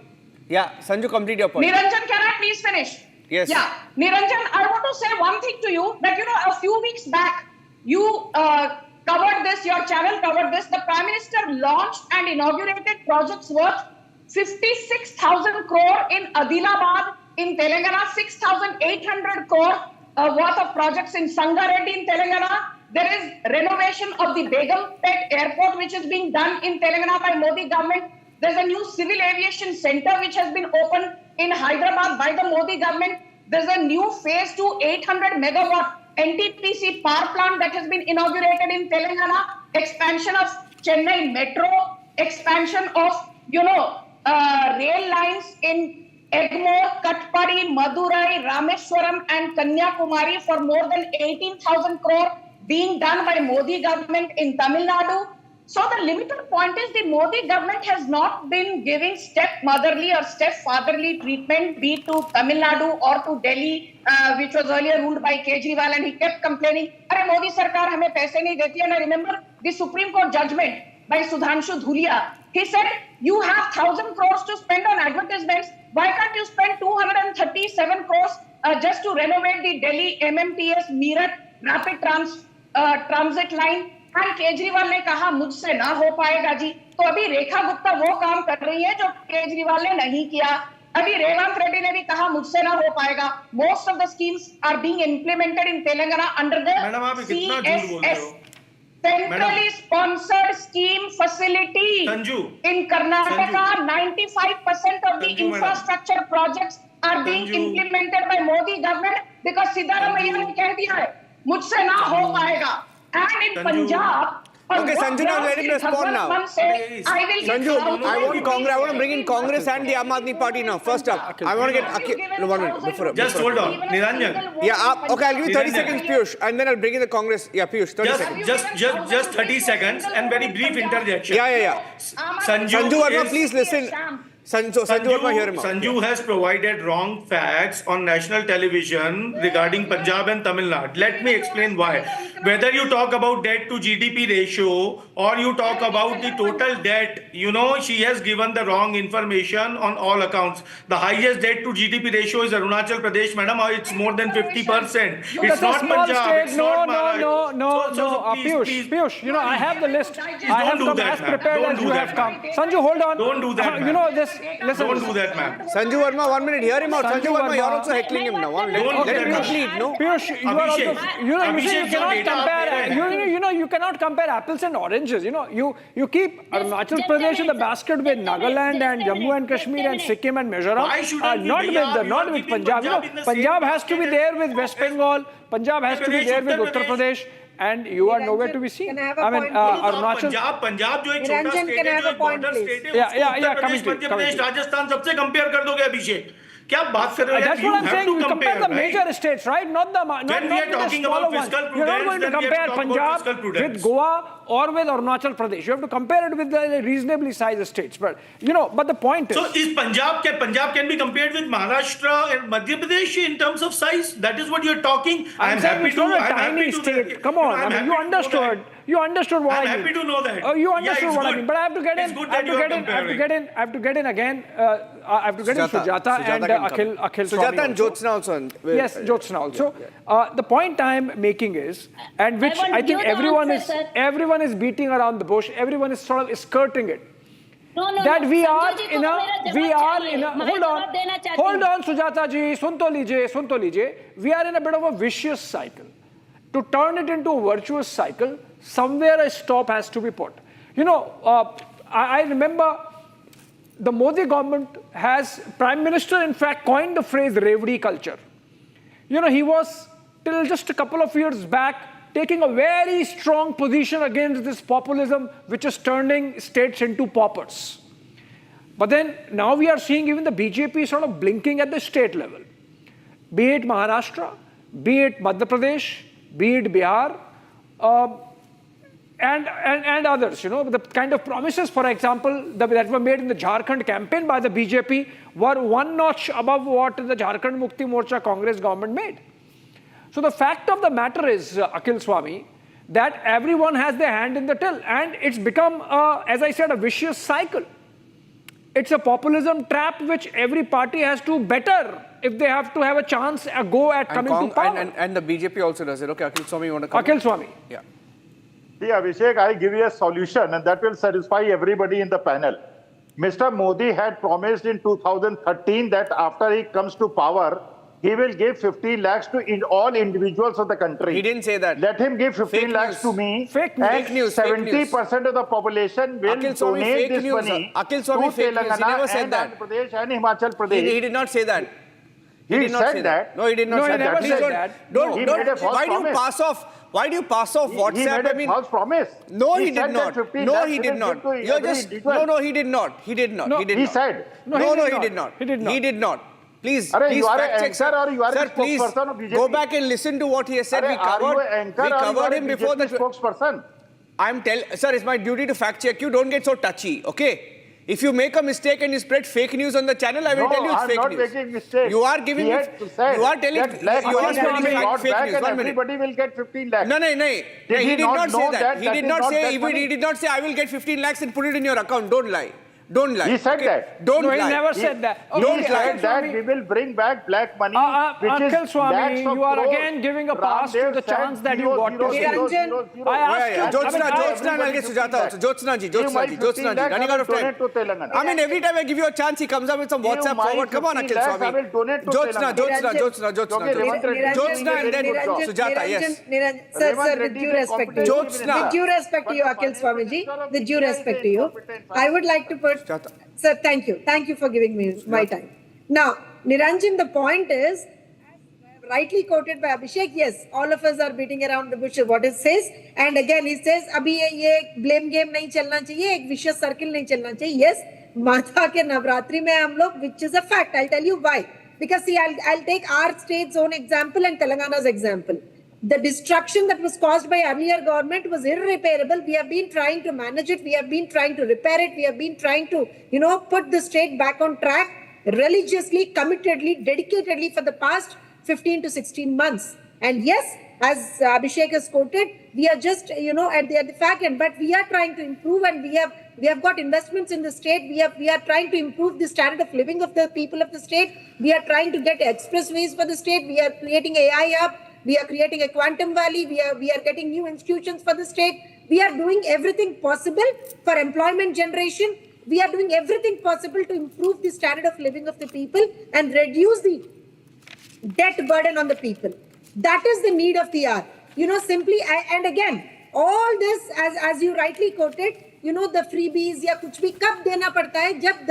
Yeah, Sanju, complete your point. Niranjan, can I please finish? Yes. Yeah, Niranjan, I want to say one thing to you that, you know, a few weeks back, you covered this, your channel covered this. The Prime Minister launched and inaugurated projects worth 56,000 crore in Adilabad in Telangana, 6,800 crore worth of projects in Sangareddy in Telangana. There is renovation of the Begumpet airport which is being done in Telangana by Modi government. There's a new civil aviation center which has been opened in Hyderabad by the Modi government. There's a new phase 2 800 megawatt NTPC power plant that has been inaugurated in Telangana. Expansion of Chennai Metro, expansion of, you know, rail lines in Egmore, Katpadi, Madurai, Rameswaram and Kanyakumari for more than 18,000 crore being done by Modi government in Tamil Nadu. So the limited point is the Modi government has not been giving step-motherly or step-fatherly treatment, be it to Tamil Nadu or to Delhi, which was earlier ruled by Kejriwal, and he kept complaining, "Arey Modi Sarkar hame paise nahi deti." And I remember the Supreme Court judgment by Sudhanshu Dhulia. He said, "You have 1,000 crores to spend on advertisements. Why can't you spend 237 crores just to renovate the Delhi MMTS Meerut rapid transit line?" और केजरीवाल ने कहा मुझसे ना हो पाएगा जी. तो अभी रेखा गुप्ता वो काम कर रही है जो केजरीवाल ने नहीं किया. अभी रेवंत रेड्डी ने भी कहा मुझसे ना हो पाएगा. Most of the schemes are being implemented in Telangana under the CSS, centrally sponsored scheme facility. In Karnataka, 95% of the infrastructure projects are being implemented by Modi government because Siddharamaiah ने कह दिया है मुझसे ना हो पाएगा. And in Punjab, okay, Sanju, now let him respond now. Sanju, I want to bring in Congress and the Aam Aadmi Party now. First up, I want to get Akhil. No, 1 minute. Before, Just hold on, Niranjan. Yeah, okay, I'll give you 30 seconds, Piyush, and then I'll bring in the Congress. Yeah, Piyush, 30 seconds. Just 30 seconds and very brief interjection. Yeah. Sanju Verma, please listen. Sanju Verma, hear him out. Sanju has provided wrong facts on national television regarding Punjab and Tamil Nadu. Let me explain why. Whether you talk about debt to GDP ratio or you talk about the total debt, you know, she has given the wrong information on all accounts. The highest debt to GDP ratio is Arunachal Pradesh, madam. It's more than 50%. It's not Punjab. It's not Maharashtra. No. Piyush, you know, I have the list. I have come as prepared as you have come. Sanju, hold on. Don't do that, you know this. Listen. Don't do that, ma'am. Sanju Verma, 1 minute. Hear him out. Sanju Verma, you're also heckling him now. Let him complete, no? Piyush, you are also, you cannot compare. You cannot compare apples and oranges. You know, you keep Arunachal Pradesh in the basket with Nagaland and Jammu and Kashmir and Sikkim and Mizoram. Not with Punjab. You know, Punjab has to be there with West Bengal. Punjab has to be there with Uttar Pradesh. And you are nowhere to be seen. I mean, Arunachal. Punjab जो एक छोटा state है, जो एक border state है, yeah, Madhya Pradesh, Rajasthan सबसे compare कर दोगे अभिषेक? क्या बात कर रहे हो? That's what I'm saying. You compare the major states, right? Not the smaller ones. You're not going to compare Punjab with Goa or with Arunachal Pradesh. You have to compare it with the reasonably sized states. But you know, but the point is. So is Punjab can be compared with Maharashtra and Madhya Pradesh in terms of size? That is what you're talking. I'm happy to. It's not a tiny state. Come on, I mean, you understood. You understood what I mean. I'm happy to know that. Oh, you understood what I mean. But I have to get in. I have to get in again. I have to get in Sujata and Akhil. Sujata and Jyotsna also. Yes, Jyotsna also. The point I'm making is, and which I think everyone is beating around the bush. Everyone is sort of skirting it. That we are in a. Hold on, Sujata ji. Sun to lijiye. We are in a bit of a vicious cycle. To turn it into a virtuous cycle, somewhere a stop has to be put. You know, I remember the Modi government has, Prime Minister in fact coined the phrase Revdi culture. You know, he was till just a couple of years back taking a very strong position against this populism which is turning states into paupers. But then now we are seeing even the BJP sort of blinking at the state level. Be it Maharashtra, be it Madhya Pradesh, be it Bihar, and others, the kind of promises, for example, that were made in the Jharkhand campaign by the BJP were one notch above what the Jharkhand Mukti Morcha Congress government made. So the fact of the matter is, Akhil Swami, that everyone has their hand in the till, and it's become, as I said, a vicious cycle. It's a populism trap which every party has to better if they have to have a chance, a go at coming to power. And the BJP also does it. Okay, Akhil Swami, you want to come? Akhil Swami. Yeah. See, Abhishek, I give you a solution and that will satisfy everybody in the panel. Mr. Modi had promised in 2013 that after he comes to power, he will give 15 lakhs to all individuals of the country. He didn't say that. Let him give 15 lakhs to me. Fake news. 70% of the population will donate this money to Telangana He never said and that. Andhra Pradesh and Himachal Pradesh. He did not say that. He said that. No, he did not say that. He never said that. Don't, He made a false why do you promise. pass off? Why do you pass off WhatsApp? He made a false promise. No, he He did said not. that 15 No, lakhs he will did give not. to You're every just individual. no, he did not. He did not. No, he did he not. said. No, he did not. He did not. He did not. Please, Arre, please you are fact an check, anchor or you are sir, a please spokesperson of BJP? go back and listen to what he has said. Arre, We covered, are you an anchor we or you covered are a him before the BJP spokesperson? Sir, it's my duty to fact check you. Don't get so touchy, okay? If you make a mistake and you spread fake news on the channel, I will tell you it's fake news. I'm not making mistake. You are giving He me, had said you are telling, that black you are money will spreading be brought fake back news. and 1 minute. everybody will get 15 lakhs. No. He did not say know that. He that did is not not say, that he money? did not say, I will get 15 lakhs and put it in your account. Don't lie. Don't lie. He said okay? that. Don't No, lie. he never said that. He Okay, said Akhil that Swami. we will bring back black money, which Akhil is Swami, lakhs of you are crores. again giving a pass to Ramdev the said chance that you 0, got to 0, say. 0, 0, 0. I asked you. Jyotsna, and I'll get Sujata also. Jyotsna ji, running out of time. I mean, every time I give you a chance, he comes up with some WhatsApp forward. Come on, Akhil Swami. I will donate to Jyotsna, and then Sujata, yes. Sir, with due respect to you. Jyotsna. With due respect to you, Akhil Swamiji. With due respect to you. I would like to put... Sir, thank you. Thank you for giving me my time. Now, Niranjan, the point is, rightly quoted by Abhishek, yes, all of us are beating around the bush what it says. And again, he says, abhi ye blame game nahi chalna chahiye, ek vicious circle nahi chalna chahiye. Yes, Mata ke Navratri mein hum log, which is a fact. I'll tell you why. Because see, I'll take our state's own example and Telangana's example. The destruction that was caused by earlier government was irreparable. We have been trying to manage it. We have been trying to repair it. We have been trying to, put the state back on track religiously, committedly, dedicatedly for the past 15 to 16 months. And yes, as Abhishek has quoted, we are just, at the fact end, but we are trying to improve and we have got investments in the state. We are trying to improve the standard of living of the people of the state. We are trying to get expressways for the state. We are creating AI hub. We are creating a quantum valley. We are getting new institutions for the state. We are doing everything possible for employment generation. We are doing everything possible to improve the standard of living of the people and reduce the debt burden on the people. That is the need of the hour. Simply, and again, all this, as you rightly quoted, the freebies ya kuch bhi kab dena padta hai jab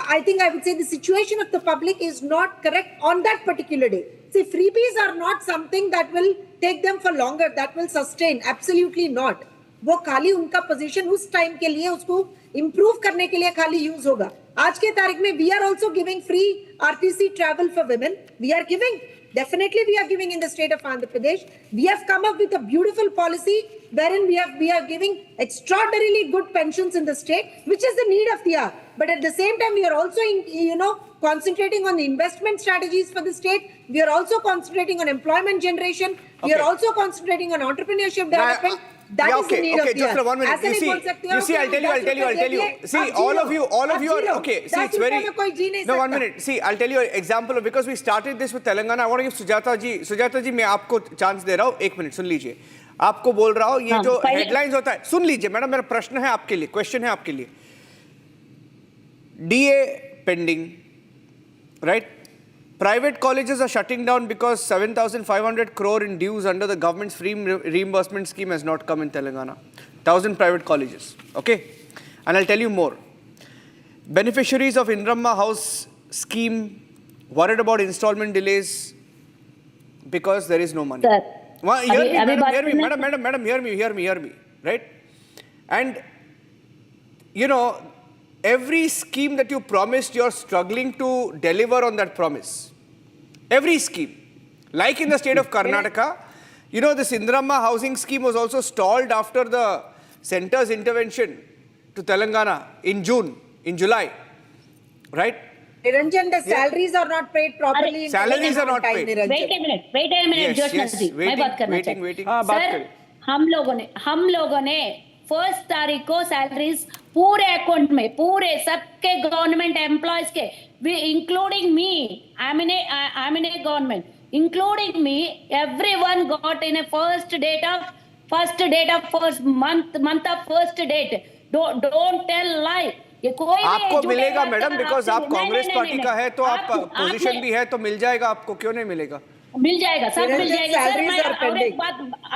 I think I would say the situation of the public is not correct on that particular day. See, freebies are not something that will take them for longer, that will sustain. Absolutely not. वो खाली उनका position उस time के लिए उसको improve करने के लिए खाली यूज होगा. आज के तारीख में we are also giving free RTC travel for women. We are giving. Definitely we are giving in the state of Andhra Pradesh. We have come up with a beautiful policy wherein we are giving extraordinarily good pensions in the state, which is the need of the hour. But at the same time, we are also, concentrating on the investment strategies for the state. We are also concentrating on employment generation. We are also concentrating on entrepreneurship development. That is the need of the hour. 1 minute. You see, I'll tell you. See, all of you are, okay, see, it's very, no, 1 minute. See, I'll tell you an example of, because we started this with Telangana, I want to give Sujata ji, मैं आपको chance दे रहा हूँ, 1 minute, सुन लीजिए. आपको बोल रहा हूँ, ये जो headlines होता है, सुन लीजिए, मैडम, मेरा प्रश्न है आपके लिए, question है आपके लिए. DA pending, right? Private colleges are shutting down because 7,500 crore in dues under the government's free reimbursement scheme has not come in Telangana. 1,000 private colleges, okay? And I'll tell you more. Beneficiaries of Indramma House scheme worried about installment delays because there is no money. Sir, hear me, right? And, every scheme that you promised, you're struggling to deliver on that promise. Every scheme. Like in the state of Karnataka, You know, this Indiramma housing scheme was also stalled after the centre's intervention to Telangana in July, right? Niranjan, the salaries are not paid properly. Salaries are not paid. Wait a minute, Jyotsna जी, मैं बात करना चाहती हूँ। Sir, हम लोगों ने 1 तारीख को सैलरीज पूरे अकाउंट में, पूरे सबके गवर्नमेंट एम्प्लॉयज के, including me, I am in A government, including me, everyone got in a first date of first month of first date. Don't tell lie. ये कोई आपको मिलेगा मैडम, बिकॉज आप कांग्रेस पार्टी का है तो आप पोजीशन भी है तो मिल जाएगा आपको, क्यों नहीं मिलेगा? मिल जाएगा, सब मिल जाएगा सर। मैं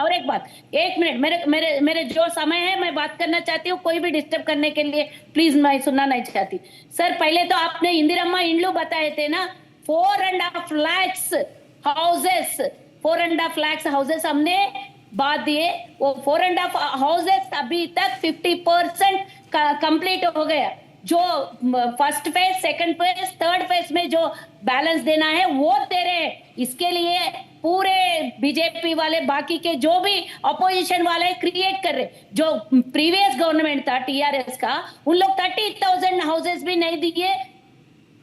और एक बात, 1 मिनट, मेरे जो समय है मैं बात करना चाहती हूँ, कोई भी डिस्टर्ब करने के लिए प्लीज मैं सुनना नहीं चाहती। सर, पहले तो आपने इंदिरम्मा इंड्लू बताए थे ना, 4.5 lakhs हाउसेस, 4.5 lakhs हाउसेस हमने बात दिए। वो 4.5 हाउसेस अभी तक 50% कंप्लीट हो गया। जो first phase, second phase, third phase में जो बैलेंस देना है वो दे रहे हैं। इसके लिए पूरे बीजेपी वाले, बाकी के जो भी अपोजिशन वाले क्रिएट कर रहे, जो प्रीवियस गवर्नमेंट था टीआरएस का, उन लोग 30,000 हाउसेस भी नहीं दिए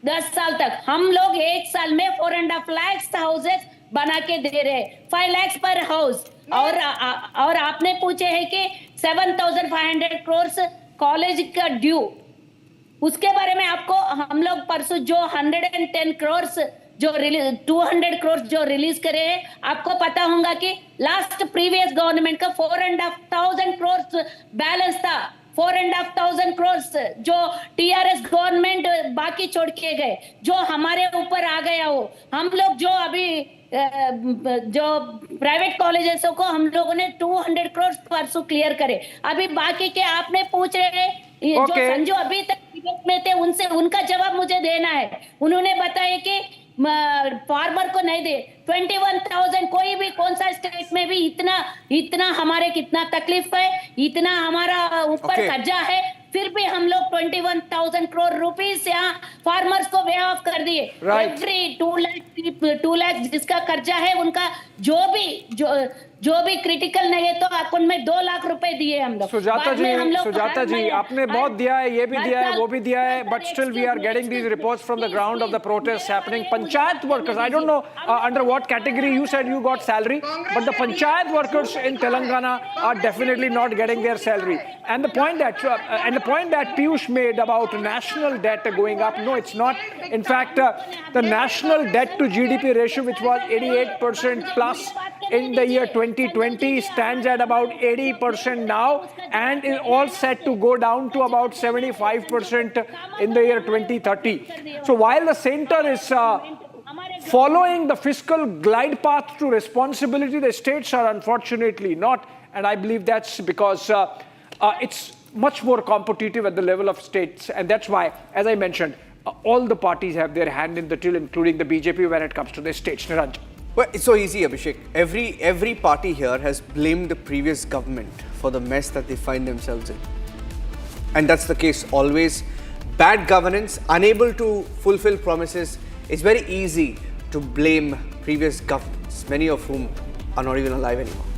10 साल तक। हम लोग 1 साल में 4.5 lakhs हाउसेस बना के दे रहे, 5 lakhs पर हाउस। और आपने पूछे है कि 7,500 crores कॉलेज का ड्यू, उसके बारे में आपको हम लोग परसों जो 110 crores जो 200 crores जो रिलीज करे हैं, आपको पता होगा कि लास्ट प्रीवियस गवर्नमेंट का 4,500 crores बैलेंस था। 4,500 crores जो टीआरएस गवर्नमेंट बाकी छोड़ के गए, जो हमारे ऊपर आ गया हो। हम लोग जो अभी जो प्राइवेट कॉलेजेस को हम लोगों ने 200 crores परसों क्लियर करे। अभी बाकी के आपने पूछ रहे जो संजू अभी तक में थे, उनसे उनका जवाब मुझे देना है। उन्होंने बताया कि फार्मर को नहीं दे 21,000, कोई भी कौन सा स्टेट में भी इतना हमारे कितना तकलीफ है, इतना हमारा ऊपर कर्जा है, फिर भी हम लोग 21,000 crore रुपीस यहाँ फार्मर्स को वे ऑफ कर दिए। एवरी 2 लाख जिसका कर्जा है, उनका जो भी क्रिटिकल नहीं है तो अकाउंट में 2 लाख रुपए दिए हम लोग। सुजाता जी, आपने बहुत दिया है, ये भी दिया है, वो भी दिया है, but still we are getting these reports from the ground of the protest happening. Panchayat workers, I don't know under what category you said you got salary, but the panchayat workers in Telangana are definitely not getting their salary. And the point that Piyush made about national debt going up, no, it's not. In fact, the national debt to GDP ratio, which was 88% plus in the year 2020, stands at about 80% now, and is all set to go down to about 75% in the year 2030. So while the center is following the fiscal glide path to responsibility, the states are unfortunately not, and I believe that's because it's much more competitive at the level of states, and that's why, as I mentioned, all the parties have their hand in the till, including the BJP when it comes to the states. Niranjan. Well, it's so easy, Abhishek. Every party here has blamed the previous government for the mess that they find themselves in, and that's the case always. Bad governance, unable to fulfill promises. It's very easy to blame previous governments, many of whom are not even alive anymore.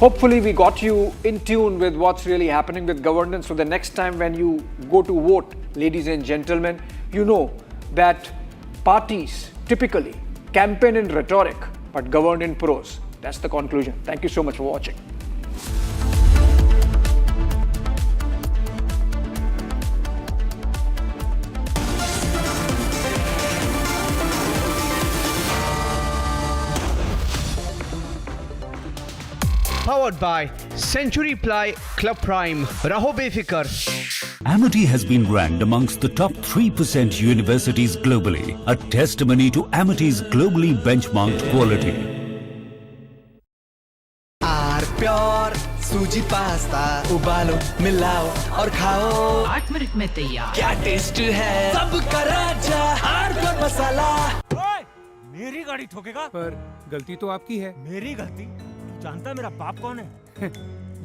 Hopefully we got you in tune with what's really happening with governance, so the next time when you go to vote, ladies and gentlemen, you know that parties typically campaign in rhetoric but govern in prose. That's the conclusion. Thank you so much for watching. Powered by Century Ply Club Prime. Raho befikar. Amity has been ranked amongst the top 3% universities globally, a testimony to Amity's globally benchmarked quality. Pure सूजी pasta उबालो, मिलाओ और खाओ, 8 minute में तैयार। क्या test है, सबका राजा hardcore मसाला। मेरी गाड़ी ठोकेगा? पर गलती तो आपकी है। मेरी गलती? जानता मेरा बाप कौन है?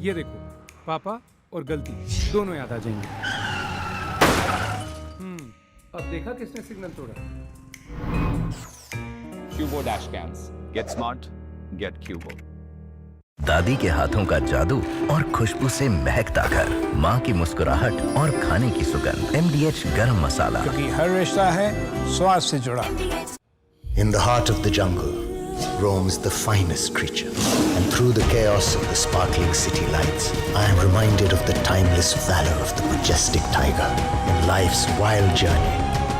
ये देखो, पापा और गलती दोनों याद आ जाएंगे। अब देखा किसने सिग्नल तोड़ा? Cubo dash cams. Get smart, get Cubo. दादी के हाथों का जादू और खुशबू से महकता घर, माँ की मुस्कुराहट और खाने की सुगंध। MDH गरम मसाला, क्योंकि हर रिश्ता है स्वाद से जुड़ा। In the heart of the jungle roams the finest creature, and through the chaos of the sparkling city lights, I am reminded of the timeless valor of the majestic tiger. In life's wild journey,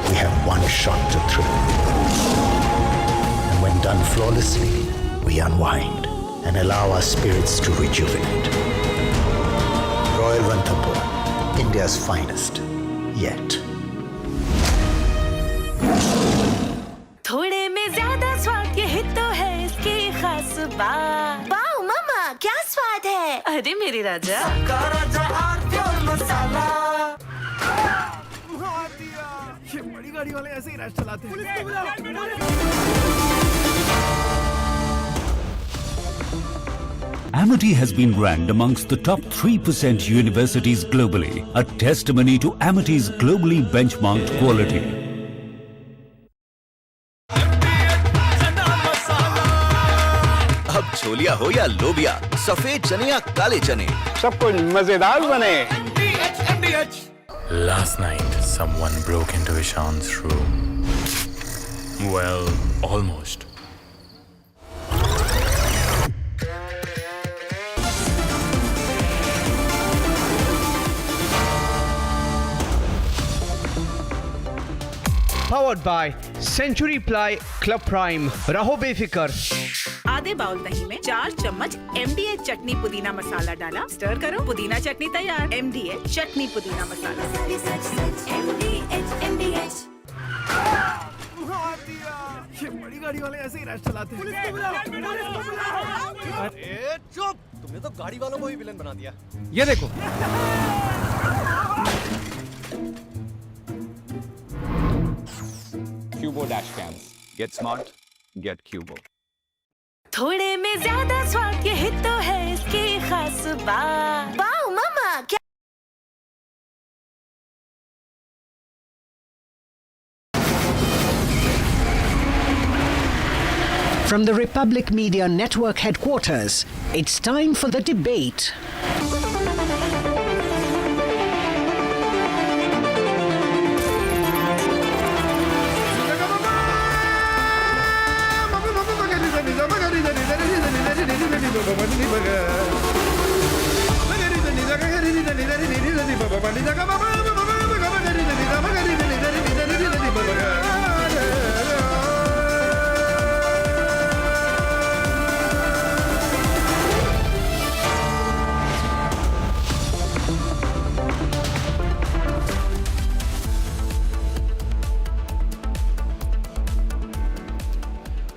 we have one shot to thrill, and when done flawlessly, we unwind and allow our spirits to rejuvenate. Royal Ranthambore, India's finest, yet. थोड़े में ज्यादा स्वाद, यही तो है इसकी खास बात। वाओ मामा, क्या स्वाद है? अरे मेरे राजा, मसाला। ये बड़ी गाड़ी वाले ऐसे ही रैश चलाते हैं। Amity has been ranked amongst the top 3% universities globally, a testimony to Amity's globally benchmarked quality. अब छोलिया हो या लोबिया, सफेद चने या काले चने, सब कुछ मजेदार बने। Last night, someone broke into Ishan's room. Well, almost. Powered by Century Ply Club Prime. रहो बेफिक्र। आधे बाउल दही में 4 चम्मच MDH चटनी पुदीना मसाला डाला, स्टर करो, पुदीना चटनी तैयार। MDH चटनी पुदीना मसाला। MDH। ये बड़ी गाड़ी वाले ऐसे ही रैश चलाते हैं। चुप! तुमने तो गाड़ी वालों को ही विलन बना दिया। ये देखो। Cubo Dashcam. Get smart, get Cubo. थोड़े में ज्यादा स्वाद, यही तो है इसकी खास बात। वाओ मामा, क्या From the Republic Media Network headquarters, it's time for the debate.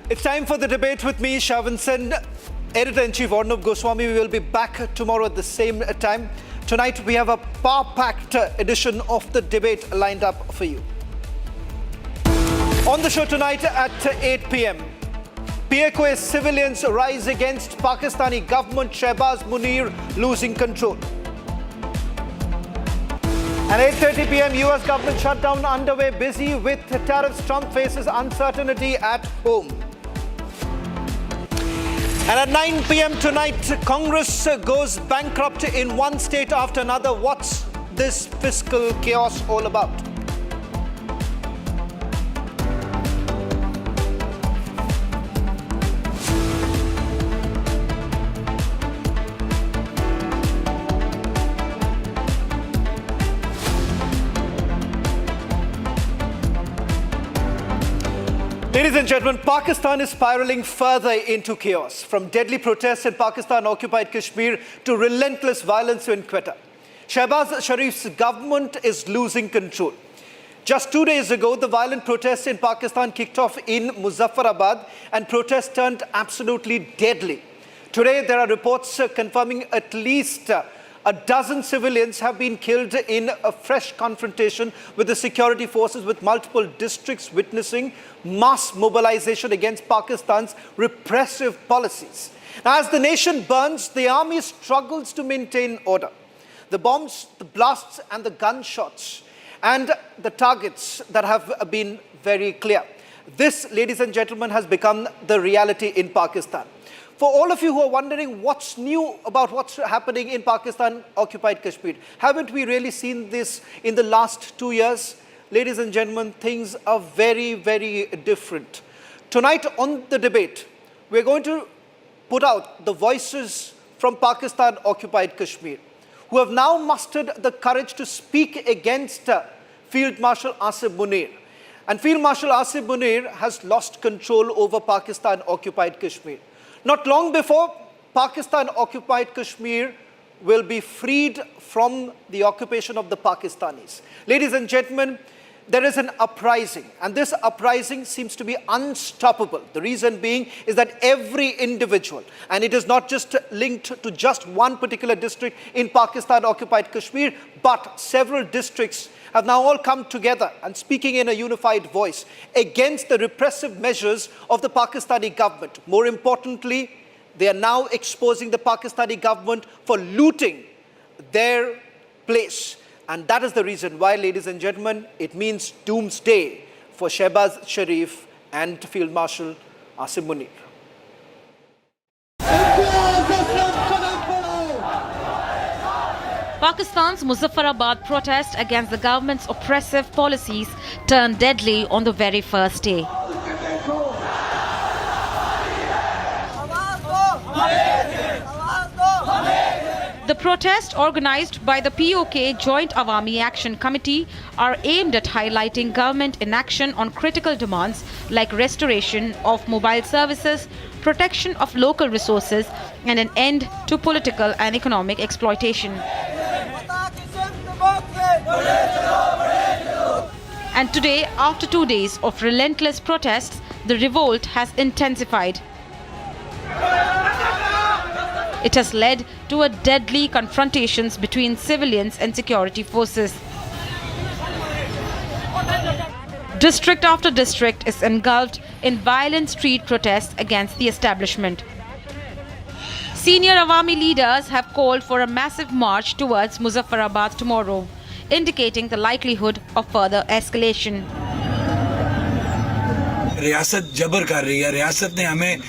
It's time for the debate with me, Shavan Sen, Editor-in-Chief Arnab Goswami. We will be back tomorrow at the same time. Tonight we have a power-packed edition of the debate lined up for you. On the show tonight at 8 p.m, PAQ's civilians rise against Pakistani government, Shehbaz Munir losing control. At 8:30 p.m, US government shutdown underway, busy with tariffs. Trump faces uncertainty at home. And at 9 p.m. tonight, Congress goes bankrupt in one state after another. What's this fiscal chaos all about? Ladies and gentlemen, Pakistan is spiraling further into chaos. From deadly protests in Pakistan-occupied Kashmir to relentless violence in Quetta. Shehbaz Sharif's government is losing control. Just 2 days ago, the violent protests in Pakistan kicked off in Muzaffarabad and protests turned absolutely deadly. Today, there are reports confirming at least a dozen civilians have been killed in a fresh confrontation with the security forces, with multiple districts witnessing mass mobilization against Pakistan's repressive policies. Now, as the nation burns, the army struggles to maintain order. The bombs, the blasts and the gunshots and the targets that have been very clear. This, ladies and gentlemen, has become the reality in Pakistan. For all of you who are wondering what's new about what's happening in Pakistan-occupied Kashmir, haven't we really seen this in the last 2 years? Ladies and gentlemen, things are very, very different. Tonight on the debate, we're going to put out the voices from Pakistan-occupied Kashmir, who have now mustered the courage to speak against Field Marshal Asif Munir. And Field Marshal Asif Munir has lost control over Pakistan-occupied Kashmir. Not long before, Pakistan-occupied Kashmir will be freed from the occupation of the Pakistanis. Ladies and gentlemen, there is an uprising, and this uprising seems to be unstoppable. The reason being is that every individual, and it is not just linked to just one particular district in Pakistan-occupied Kashmir, but several districts have now all come together and speaking in a unified voice against the repressive measures of the Pakistani government. More importantly, they are now exposing the Pakistani government for looting their place. And that is the reason why, ladies and gentlemen, it means doomsday for Shehbaz Sharif and Field Marshal Asif Munir. Pakistan's Muzaffarabad protest against the government's oppressive policies turned deadly on the very first day. The protests organised by the POK Joint Awami Action Committee are aimed at highlighting government inaction on critical demands like restoration of mobile services, protection of local resources and an end to political and economic exploitation. And today, after 2 days of relentless protests, the revolt has intensified. It has led to a deadly confrontations between civilians and security forces. District after district is engulfed in violent street protests against the establishment. Senior Awami leaders have called for a massive march towards Muzaffarabad tomorrow, indicating the likelihood of further escalation. रियासत जबर कर रही है। रियासत ने हमें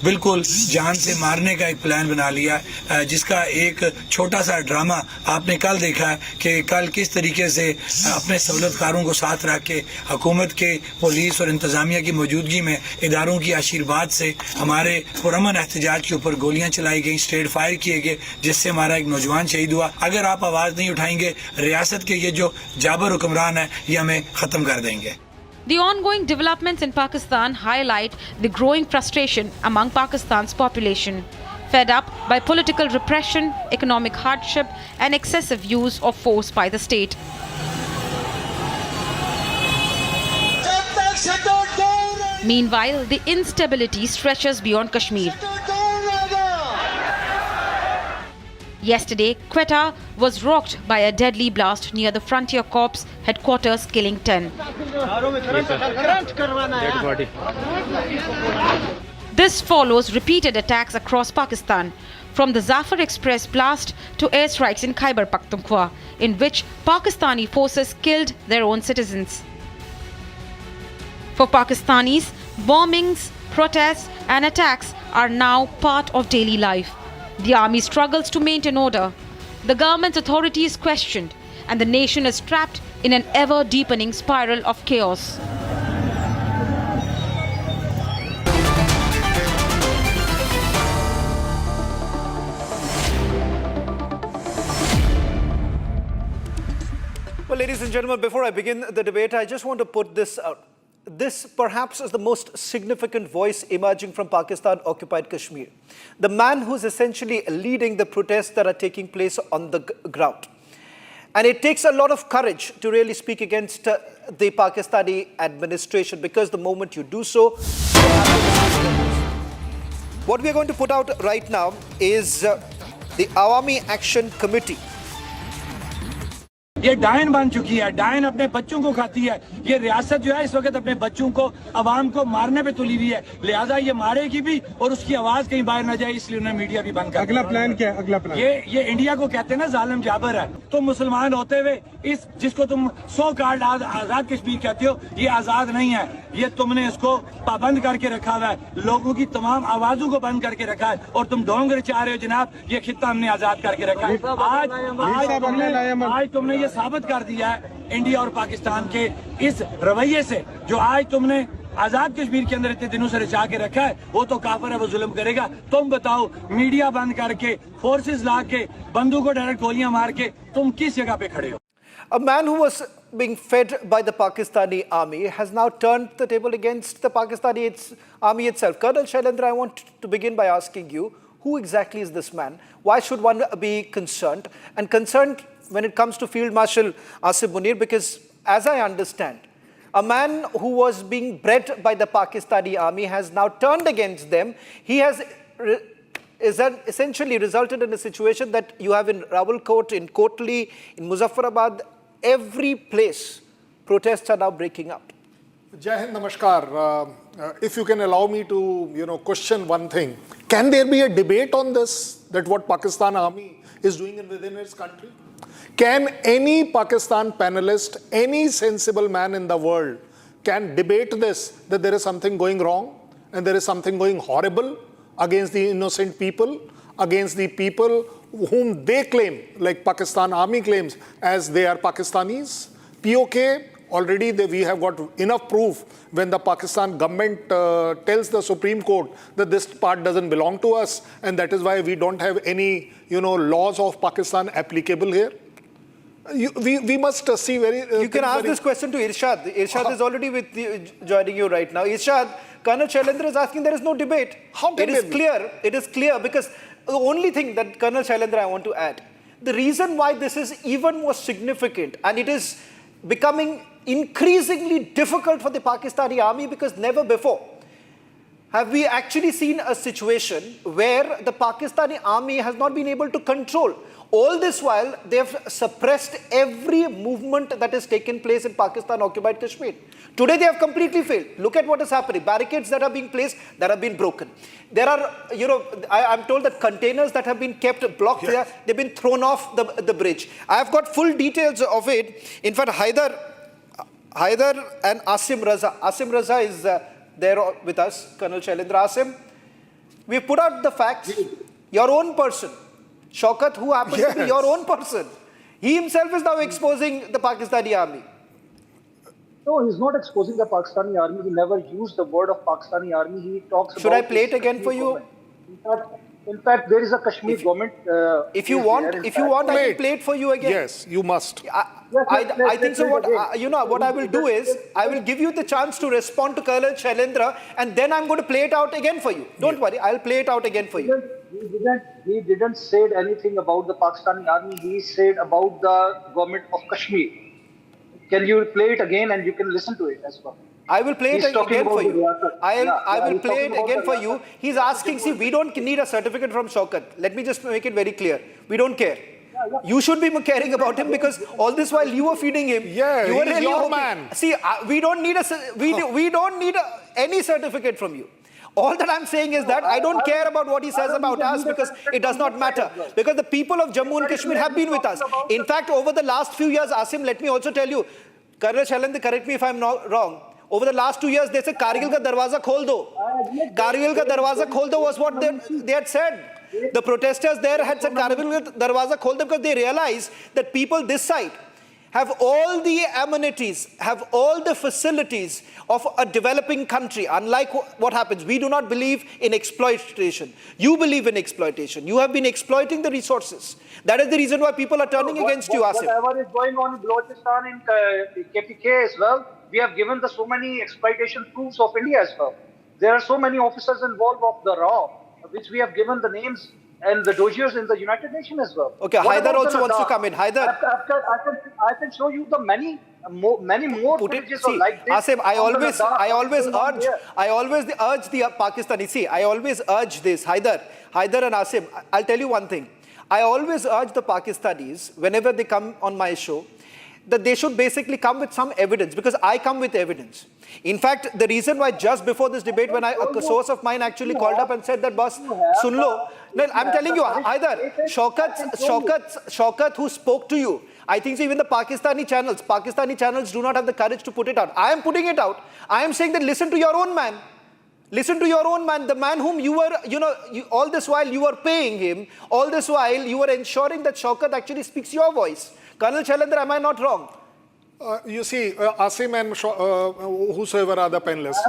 बिल्कुल जान से मारने का एक प्लान बना लिया है, जिसका एक छोटा सा ड्रामा आपने कल देखा है कि कल किस तरीके से अपने सहूलतकारों को साथ रख के हुकूमत के पुलिस और इंतजामिया की मौजूदगी में इदारों की आशीर्वाद से हमारे पुरअमन एहतजाज के ऊपर गोलियां चलाई गई, स्ट्रेट फायर किए गए, जिससे हमारा एक नौजवान शहीद हुआ। अगर आप आवाज़ नहीं उठाएंगे, रियासत के ये जो जाबर हुक्मरान है ये हमें ख़त्म कर देंगे। The ongoing developments in Pakistan highlight the growing frustration among Pakistan's population, fed up by political repression, economic hardship, and excessive use of force by the state. Meanwhile, the instability stretches beyond Kashmir. Yesterday, Quetta was rocked by a deadly blast near the Frontier Corps headquarters, killing 10. This follows repeated attacks across Pakistan, from the Zafar Express blast to airstrikes in Khyber Pakhtunkhwa, in which Pakistani forces killed their own citizens. For Pakistanis, bombings, protests and attacks are now part of daily life. The army struggles to maintain order. The government's authority is questioned, and the nation is trapped in an ever-deepening spiral of chaos. Well, ladies and gentlemen, before I begin the debate, I just want to put this out. This perhaps is the most significant voice emerging from Pakistan-occupied Kashmir. The man who's essentially leading the protests that are taking place on the ground. And it takes a lot of courage to really speak against the Pakistani administration, because the moment you do so, what we are going to put out right now is the Awami Action Committee. ये डायन बन चुकी है, डायन अपने बच्चों को खाती है। ये रियासत जो है इस वक्त अपने बच्चों को, अवाम को मारने पे तुली हुई है, लिहाजा ये मारेगी भी और उसकी आवाज कहीं बाहर न जाए, इसलिए उन्होंने मीडिया भी बंद कर। अगला प्लान क्या है? अगला प्लान ये इंडिया को कहते हैं ना जालिम जाबर है। तुम मुसलमान होते हुए इस जिसको तुम 100 कार्ड आजाद कश्मीर कहते हो, ये आजाद नहीं है। ये तुमने इसको पाबंद करके रखा हुआ है, लोगों की तमाम आवाजों को बंद करके रखा है और तुम ढोंग रचा रहे हो जनाब। ये खित्ता हमने आजाद करके रखा है। आज तुमने ये साबित कर दिया है इंडिया और पाकिस्तान के इस रवैये से, जो आज तुमने आजाद कश्मीर के अंदर इतने दिनों से रचा के रखा है, वो तो काफिर है, वो जुल्म करेगा। तुम बताओ, मीडिया बंद करके, फोर्सेस ला के, बंदूकों को डायरेक्ट गोलियां मार के तुम किस जगह पे खड़े हो? A man who was being fed by the Pakistani army has now turned the table against the Pakistani army itself. Colonel Shailendra, I want to begin by asking you, who exactly is this man? Why should one be concerned? And concerned when it comes to Field Marshal Asim Munir, because as I understand, a man who was being bred by the Pakistani army has now turned against them. He has essentially resulted in a situation that you have in Rawalkot, in Kotli, in Muzaffarabad, every place protests are now breaking up. Jai Hind, Namaskar. If you can allow me to, question one thing. Can there be a debate on this, that what Pakistan army is doing within its country? Can any Pakistan panelist, any sensible man in the world can debate this, that there is something going wrong and there is something going horrible against the innocent people, against the people whom they claim, like Pakistan army claims, as they are Pakistanis? POK, already we have got enough proof when the Pakistan government tells the Supreme Court that this part doesn't belong to us, and that is why we don't have any, laws of Pakistan applicable here. We must see very... you can ask this question to Irshad. Irshad is already with joining you right now. Irshad, Colonel Shailendra is asking, there is no debate. How can it is clear because the only thing that Colonel Shailendra I want to add, the reason why this is even more significant and it is becoming increasingly difficult for the Pakistani army, because never before have we actually seen a situation where the Pakistani army has not been able to control. All this while, they have suppressed every movement that has taken place in Pakistan-occupied Kashmir. Today, they have completely failed. Look at what is happening. Barricades that are being placed, that have been broken. There are, I'm told that containers that have been kept blocked there, they've been thrown off the bridge. I have got full details of it. In fact, Haider and Asim Raza. Asim Raza is there with us, Colonel Shailendra. Asim, we put out the facts. Your own person, Shaukat, who happens to be your own person, he himself is now exposing the Pakistani army. No, he's not exposing the Pakistani army. He never used the word of Pakistani army. He talks about... Should I play it again for you? In fact, there is a Kashmir government... if you want, I can play it for you again. Yes, you must. I think so. What I will do is, I will give you the chance to respond to Colonel Shailendra, and then I'm going to play it out again for you. Don't worry, I'll play it out again for you. He didn't say anything about the Pakistani army. He said about the government of Kashmir. Can you play it again and you can listen to it as well? I will play it again for you. I will play it again for you. He's asking, see, we don't need a certificate from Shaukat. Let me just make it very clear. We don't care. You should be caring about him, because all this while you were feeding him. Yeah, you were he's really your man. See, we don't need any certificate from you. All that I'm saying is that I don't care about what he says about us, because it does not matter. Because the people of Jammu and Kashmir have been with us. In fact, over the last few years, Asim, let me also tell you, Colonel Shailendra, correct me if I'm not wrong. Over the last 2 years, they said, Kargil ka darwaza khol do. Kargil ka darwaza khol do was what they had said. The protesters there had said, Kargil ka darwaza khol do, because they realized that people this side have all the amenities, have all the facilities of a developing country. Unlike what happens, we do not believe in exploitation. You believe in exploitation. You have been exploiting the resources. That is the reason why people are turning against you, Asim. Whatever is going on in Balochistan, in KPK as well, we have given so many exploitation proofs of India as well. There are so many officers involved of the RAW, which we have given the names and the dossiers in the United Nations as well. Okay, Haider also wants to come in. Haider, I can show you the many more footages like this. Asim, I always urge the Pakistani. See, I always urge this. Haider and Asim, I'll tell you one thing. I always urge the Pakistanis, whenever they come on my show, that they should basically come with some evidence, because I come with evidence. In fact, the reason why just before this debate, when a source of mine actually called up and said that, boss, sun lo, no, I'm telling you, either Shaukat who spoke to you, I think so even the Pakistani channels do not have the courage to put it out. I am putting it out. I am saying that listen to your own man. Listen to your own man, the man whom you were, all this while you were paying him, all this while you were ensuring that Shaukat actually speaks your voice. Colonel Shailendra, am I not wrong? You see, Asim and whosoever are the panelists,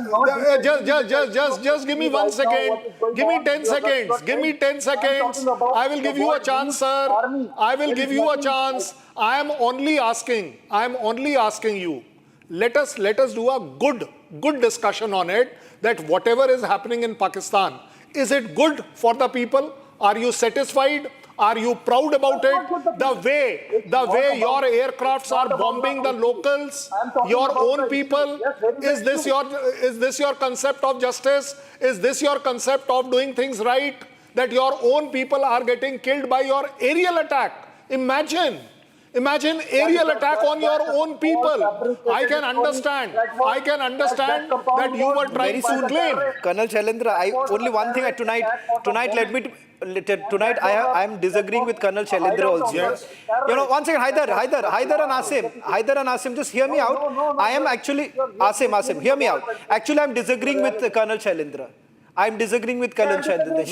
just give me 1 second, give me 10 seconds, give me 10 seconds. I will give you a chance, sir. I will give you a chance. I am only asking you. Let us do a good discussion on it. That whatever is happening in Pakistan, is it good for the people? Are you satisfied? Are you proud about it? The way your aircrafts are bombing the locals, your own people, is this your concept of justice? Is this your concept of doing things right? That your own people are getting killed by your aerial attack. Imagine aerial attack on your own people. I can understand that you were trying to claim. Colonel Shailendra, only one thing tonight I am disagreeing with Colonel Shailendra also. Yes. One second, Haider and Asim, just hear me out. I am actually, Asim, hear me out. Actually, I am disagreeing with Colonel Shailendra. I am disagreeing with Colonel Shailendra.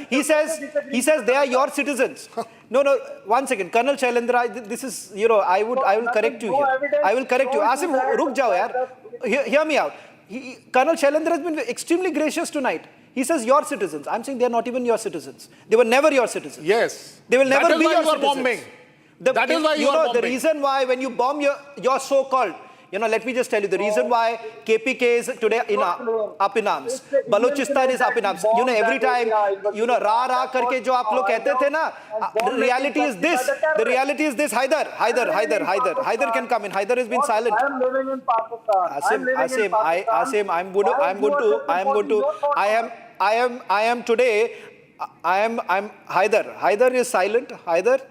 He says they are your citizens. No, 1 second. Colonel Shailendra, this is, I will correct you here. I will correct you. Asim, ruk jao yaar. Hear me out. Colonel Shailendra has been extremely gracious tonight. He says your citizens. I'm saying they are not even your citizens. They were never your citizens. Yes. They will never be your citizens. Bombing. That is why you are bombing. The reason why when you bomb your so-called, let me just tell you, the reason why KPK is today up in arms. Balochistan is up in arms. Every time, ra karke jo aap log kehte the na, the reality is this. The reality is this. Haider can come in. Haider has been silent. I am living in Pakistan. I'm Haider is silent. Haider,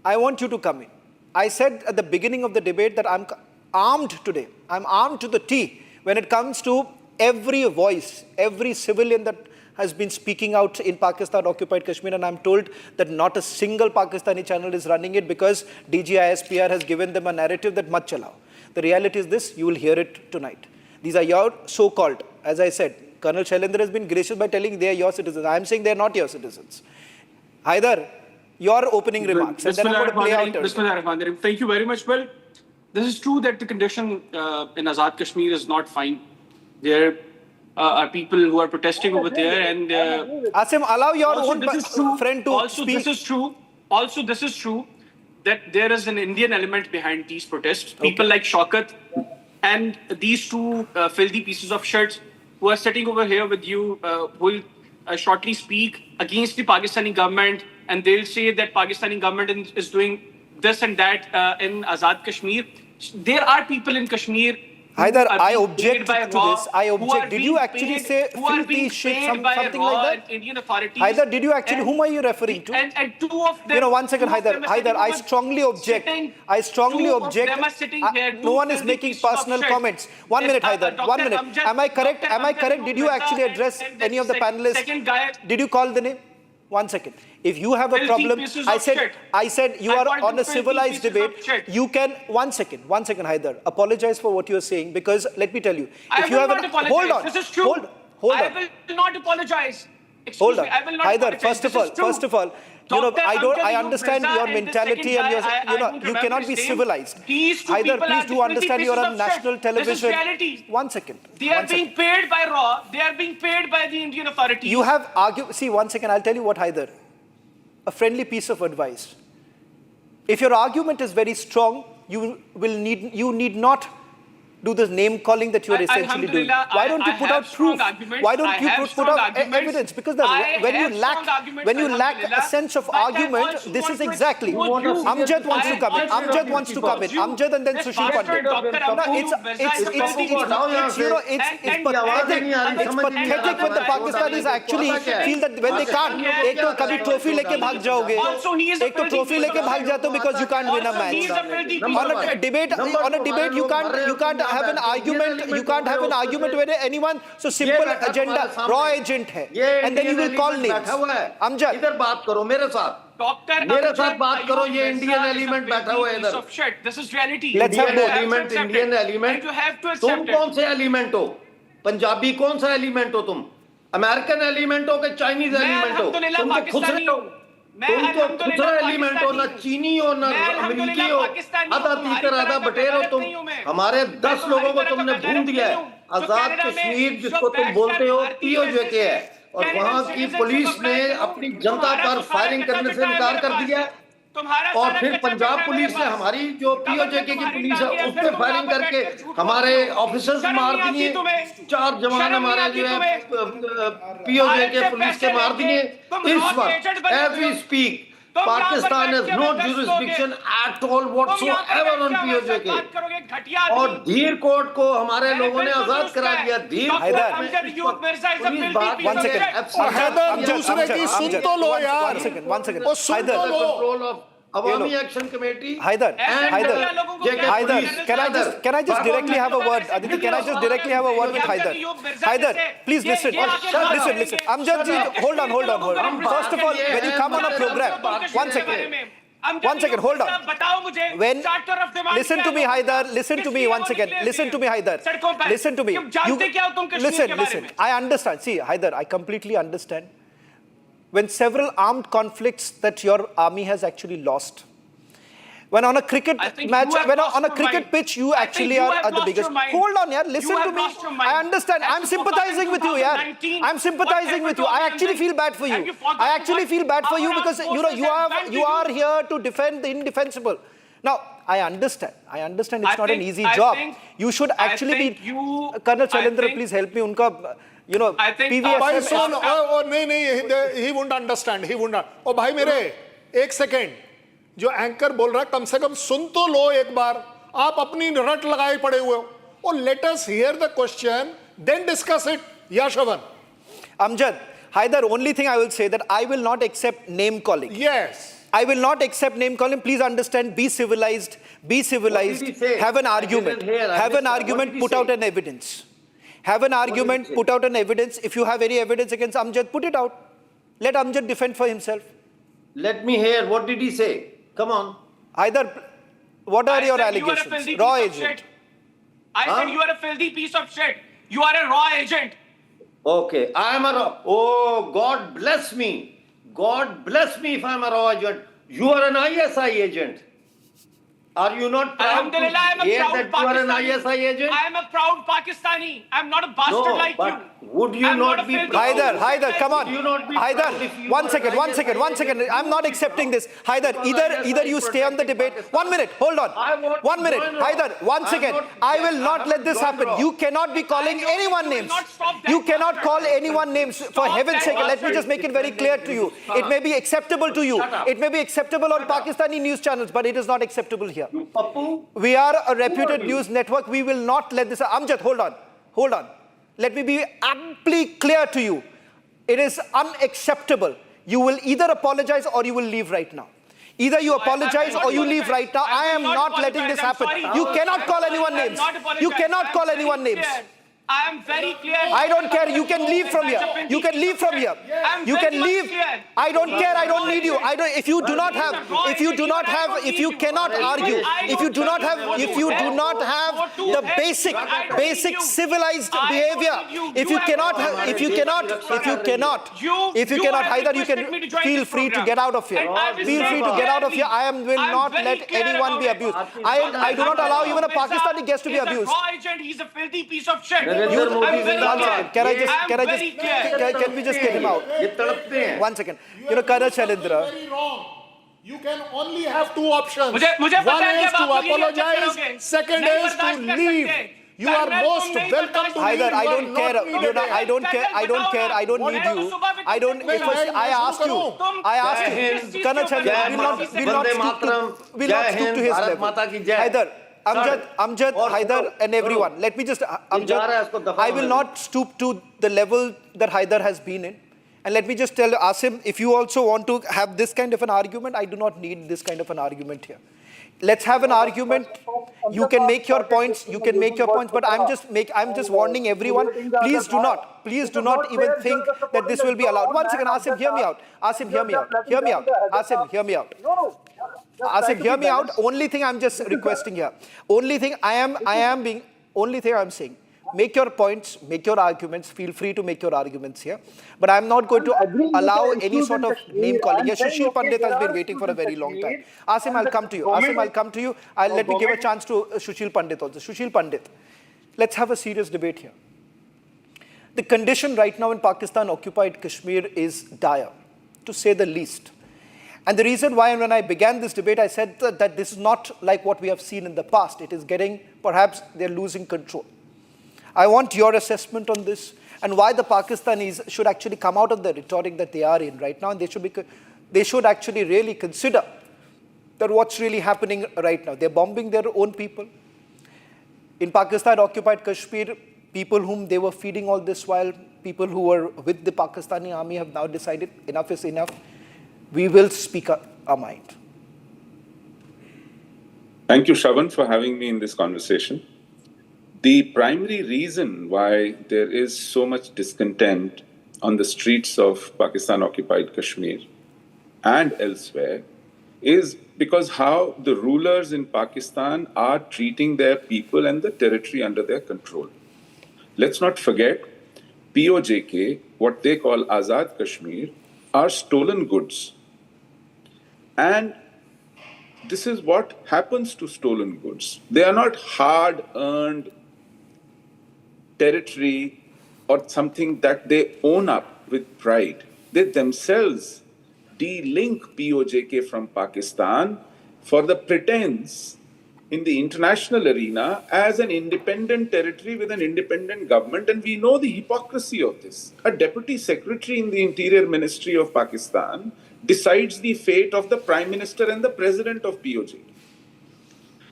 I want you to come in. I said at the beginning of the debate that I'm armed today. I'm armed to the T when it comes to every voice, every civilian that has been speaking out in Pakistan occupied Kashmir, and I'm told that not a single Pakistani channel is running it because DGISPR has given them a narrative that mat chalao. The reality is this, you will hear it tonight. These are your so-called, as I said, Colonel Shailendra has been gracious by telling they are your citizens. I'm saying they are not your citizens. Haider, your opening remarks, and then I'm going to play out. Thank you very much. Well, this is true that the condition in Azad Kashmir is not fine. There are people who are protesting over there, and Asim, allow your own friend to speak. This is true that there is an Indian element behind these protests. People like Shaukat and these two filthy pieces of shirts who are sitting over here with you will shortly speak against the Pakistani government, and they'll say that Pakistani government is doing this and that in Azad Kashmir. There are people in Kashmir. Haider, I object to this. I object. Did you actually say filthy shit, something like that? Indian authorities. Haider, did you actually? Whom are you referring to? And two of them. 1 second, Haider. I strongly object. I strongly object. No one is making personal comments. 1 minute, Haider. 1 minute. Am I correct? Did you actually address any of the panelists? Did you call the name? 1 second. If you have a problem, I said you are on a civilized debate. You can 1 second, Haider. Apologize for what you are saying, because let me tell you, if you have hold on, this is true. Hold on. I will not apologize. Hold on, Haider. First of all, I understand your mentality and you cannot be civilized. Haider, please do understand you are on national television. 1 second. They are being paid by RAW. They are being paid by the Indian authorities. You have argued. See, 1 second. I'll tell you what, Haider. A friendly piece of advice. If your argument is very strong, you need not do this name calling that you are essentially doing? Why don't you put out proof? Why don't you put out evidence? Because when you lack a sense of argument, this is exactly. Amjad wants to come in. Amjad and then Sushil Pandit. It's pathetic when the Pakistanis actually feel that when they can't. एक तो कभी trophy लेके भाग जाओगे. एक तो trophy लेके भाग जाते हो because you can't win a match. On a debate, you can't have an argument. You can't have an argument with anyone. So simple agenda, raw agent है. And then you will call names. Amjad, इधर बात करो मेरे साथ. मेरे साथ बात करो. ये इंडियन एलिमेंट बैठा हुआ है इधर. This is reality. Let's have both. Indian element. तुम कौन से एलिमेंट हो? पंजाबी कौन सा एलिमेंट हो तुम? अमेरिकन एलिमेंट हो कि चाइनीज एलिमेंट हो? तुम तो खुसरे हो. तुम तो खुसरा एलिमेंट हो. ना चीनी हो ना अमेरिकी हो. आधा तीतर आधा बटेर हो तुम. हमारे 10 लोगों को तुमने भून दिया है. आजाद कश्मीर जिसको तुम बोलते हो पीओजे के है, और वहां की पुलिस ने अपनी जनता पर फायरिंग करने से इनकार कर दिया. और फिर पंजाब पुलिस ने हमारी जो पीओजे की पुलिस है उस पर फायरिंग करके हमारे ऑफिसर्स मार दिए. 4 जवान हमारे जो है पीओजे के पुलिस के मार दिए. इस वक्त as we speak Pakistan has no jurisdiction at all whatsoever on POJ के. और धीर कोर्ट को हमारे लोगों ने आजाद करा दिया. धीर कोर्ट दूसरे की सुन तो लो यार. One second. Control of Awami Action Committee. Haider, can I just directly have a word? Aditi, can I just directly have a word with Haider? Haider, please listen. Listen. Amjad ji, hold on. First of all, when you come on a program, one second, hold on. Listen to me, Haider. Listen to me, Haider. Listen to me. Listen. I understand. See, Haider, I completely understand. When several armed conflicts that your army has actually lost. When on a cricket match, when on a cricket pitch, you actually are the biggest. Hold on, yaar. Listen to me. I understand. I'm sympathizing with you, yaar. I'm sympathizing with you. I actually feel bad for you. Because you are here to defend the indefensible. Now, I understand. It's not an easy job. You should actually be. Colonel Shailendra, please help me. Unka. नहीं, he won't understand. ओ भाई मेरे, एक second. जो anchor बोल रहा है कम से कम सुन तो लो एक बार. आप अपनी रट लगाए पड़े हुए हो. और let us hear the question, then discuss it. या शवन. Amjad, Haider, only thing I will say that I will not accept name calling. Yes. I will not accept name calling. Please understand, be civilized. Have an argument, put out an evidence. Put out an evidence. If you have any evidence against Amjad, put it out. Let Amjad defend for himself. Let me hear. What did he say? Come on. Either, what are your allegations? Raw agent. I said you are a filthy piece of shit. You are a raw agent. Okay. I am a raw. Oh, God bless me. God bless me if I am a raw agent. You are an ISI agent. Are you not proud to hear that you are an ISI agent? I am a proud Pakistani. I am not a bastard like you. Would you not be proud? Haider, come on. Haider, one second. I'm not accepting this. Haider, either you stay on the debate. 1 minute, hold on. 1 minute. Haider, once again, I will not let this happen. You cannot be calling anyone names. You cannot call anyone names. For heaven's sake, let me just make it very clear to you. It may be acceptable to you. It may be acceptable on Pakistani news channels, but it is not acceptable here. We are a reputed news network. We will not let this. Amjad, hold on. Let me be amply clear to you. It is unacceptable. You will either apologize or you will leave right now. Either you apologize or you leave right now. I am not letting this happen. You cannot call anyone names. I am very clear. I don't care. You can leave from here. You can leave. I don't care. I don't need you. If you cannot argue, if you do not have the basic civilized behavior, if you cannot, Haider, you can feel free to get out of here. I will not let anyone be abused. I do not allow even a Pakistani guest to be abused. He's a filthy piece of shit. Can we just get him out? 1 second. Colonel Shailendra. Very wrong. You can only have 2 options. मुझे One पता है is कि to आप लोग ये apologize. करोगे. Second is to leave. You are most welcome to Haider, leave. I You are don't care. not needed. I don't care. I don't care. I don't need you. I don't. I asked you. I asked you. Colonel Chandra will not stoop to his level. Haider, Amjad, Haider, and everyone. Let me just. Amjad, I will not stoop to the level that Haider has been in. And let me just tell Asim, if you also want to have this kind of an argument, I do not need this kind of an argument here. Let's have an argument. You can make your points. You can make your points. But I'm just warning everyone. Please do not even think that this will be allowed. One second, Asim, hear me out. Asim, hear me out. Hear me out. Asim, hear me out. Asim, hear me out. Only thing I'm just requesting here. Only thing I'm saying. Make your points, make your arguments. Feel free to make your arguments here. But I'm not going to allow any sort of name calling. Yeah, Sushil Pandit has been waiting for a very long time. Asim, I'll come to you. Asim, I'll come to you. Let me give a chance to Sushil Pandit also. Sushil Pandit, let's have a serious debate here. The condition right now in Pakistan-occupied Kashmir is dire, to say the least. And the reason why, when I began this debate, I said that this is not like what we have seen in the past. It is getting, perhaps they're losing control. I want your assessment on this and why the Pakistanis should actually come out of the rhetoric that they are in right now, and they should actually really consider that what's really happening right now. They're bombing their own people. In Pakistan-occupied Kashmir, people whom they were feeding all this while, people who were with the Pakistani army have now decided enough is enough. We will speak our mind. Thank you, Shravan, for having me in this conversation. The primary reason why there is so much discontent on the streets of Pakistan-occupied Kashmir and elsewhere is because how the rulers in Pakistan are treating their people and the territory under their control. Let's not forget, POJK, what they call Azad Kashmir, are stolen goods. And this is what happens to stolen goods. They are not hard-earned territory or something that they own up with pride. They themselves de-link POJK from Pakistan for the pretense in the international arena as an independent territory with an independent government, and we know the hypocrisy of this. A deputy secretary in the Interior Ministry of Pakistan decides the fate of the Prime Minister and the President of POJK.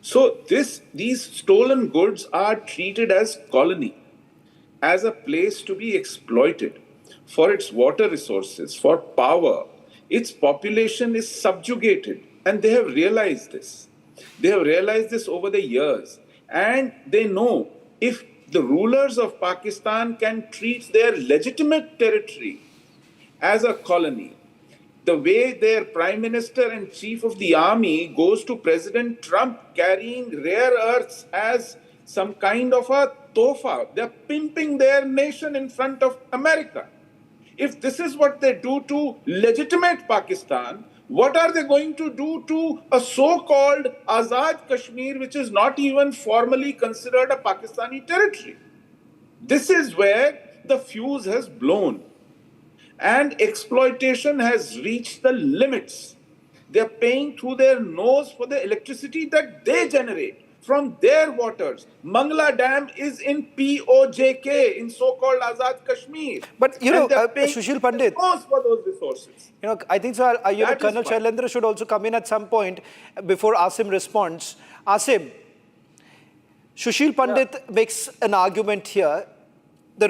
So these stolen goods are treated as colony, as a place to be exploited for its water resources, for power. Its population is subjugated, and they have realized this. They have realized this over the years, and they know if the rulers of Pakistan can treat their legitimate territory as a colony, the way their Prime Minister and Chief of the Army goes to President Trump carrying rare earths as some kind of a tofa. They're pimping their nation in front of America. If this is what they do to legitimate Pakistan, what are they going to do to a so-called Azad Kashmir, which is not even formally considered a Pakistani territory? This is where the fuse has blown. And exploitation has reached the limits. They're paying through their nose for the electricity that they generate from their waters. Mangla Dam is in POJK, in so-called Azad Kashmir. But, Sushil Pandit, for those resources. I think so. Colonel Shailendra should also come in at some point before Asim responds. Asim, Sushil Pandit makes an argument here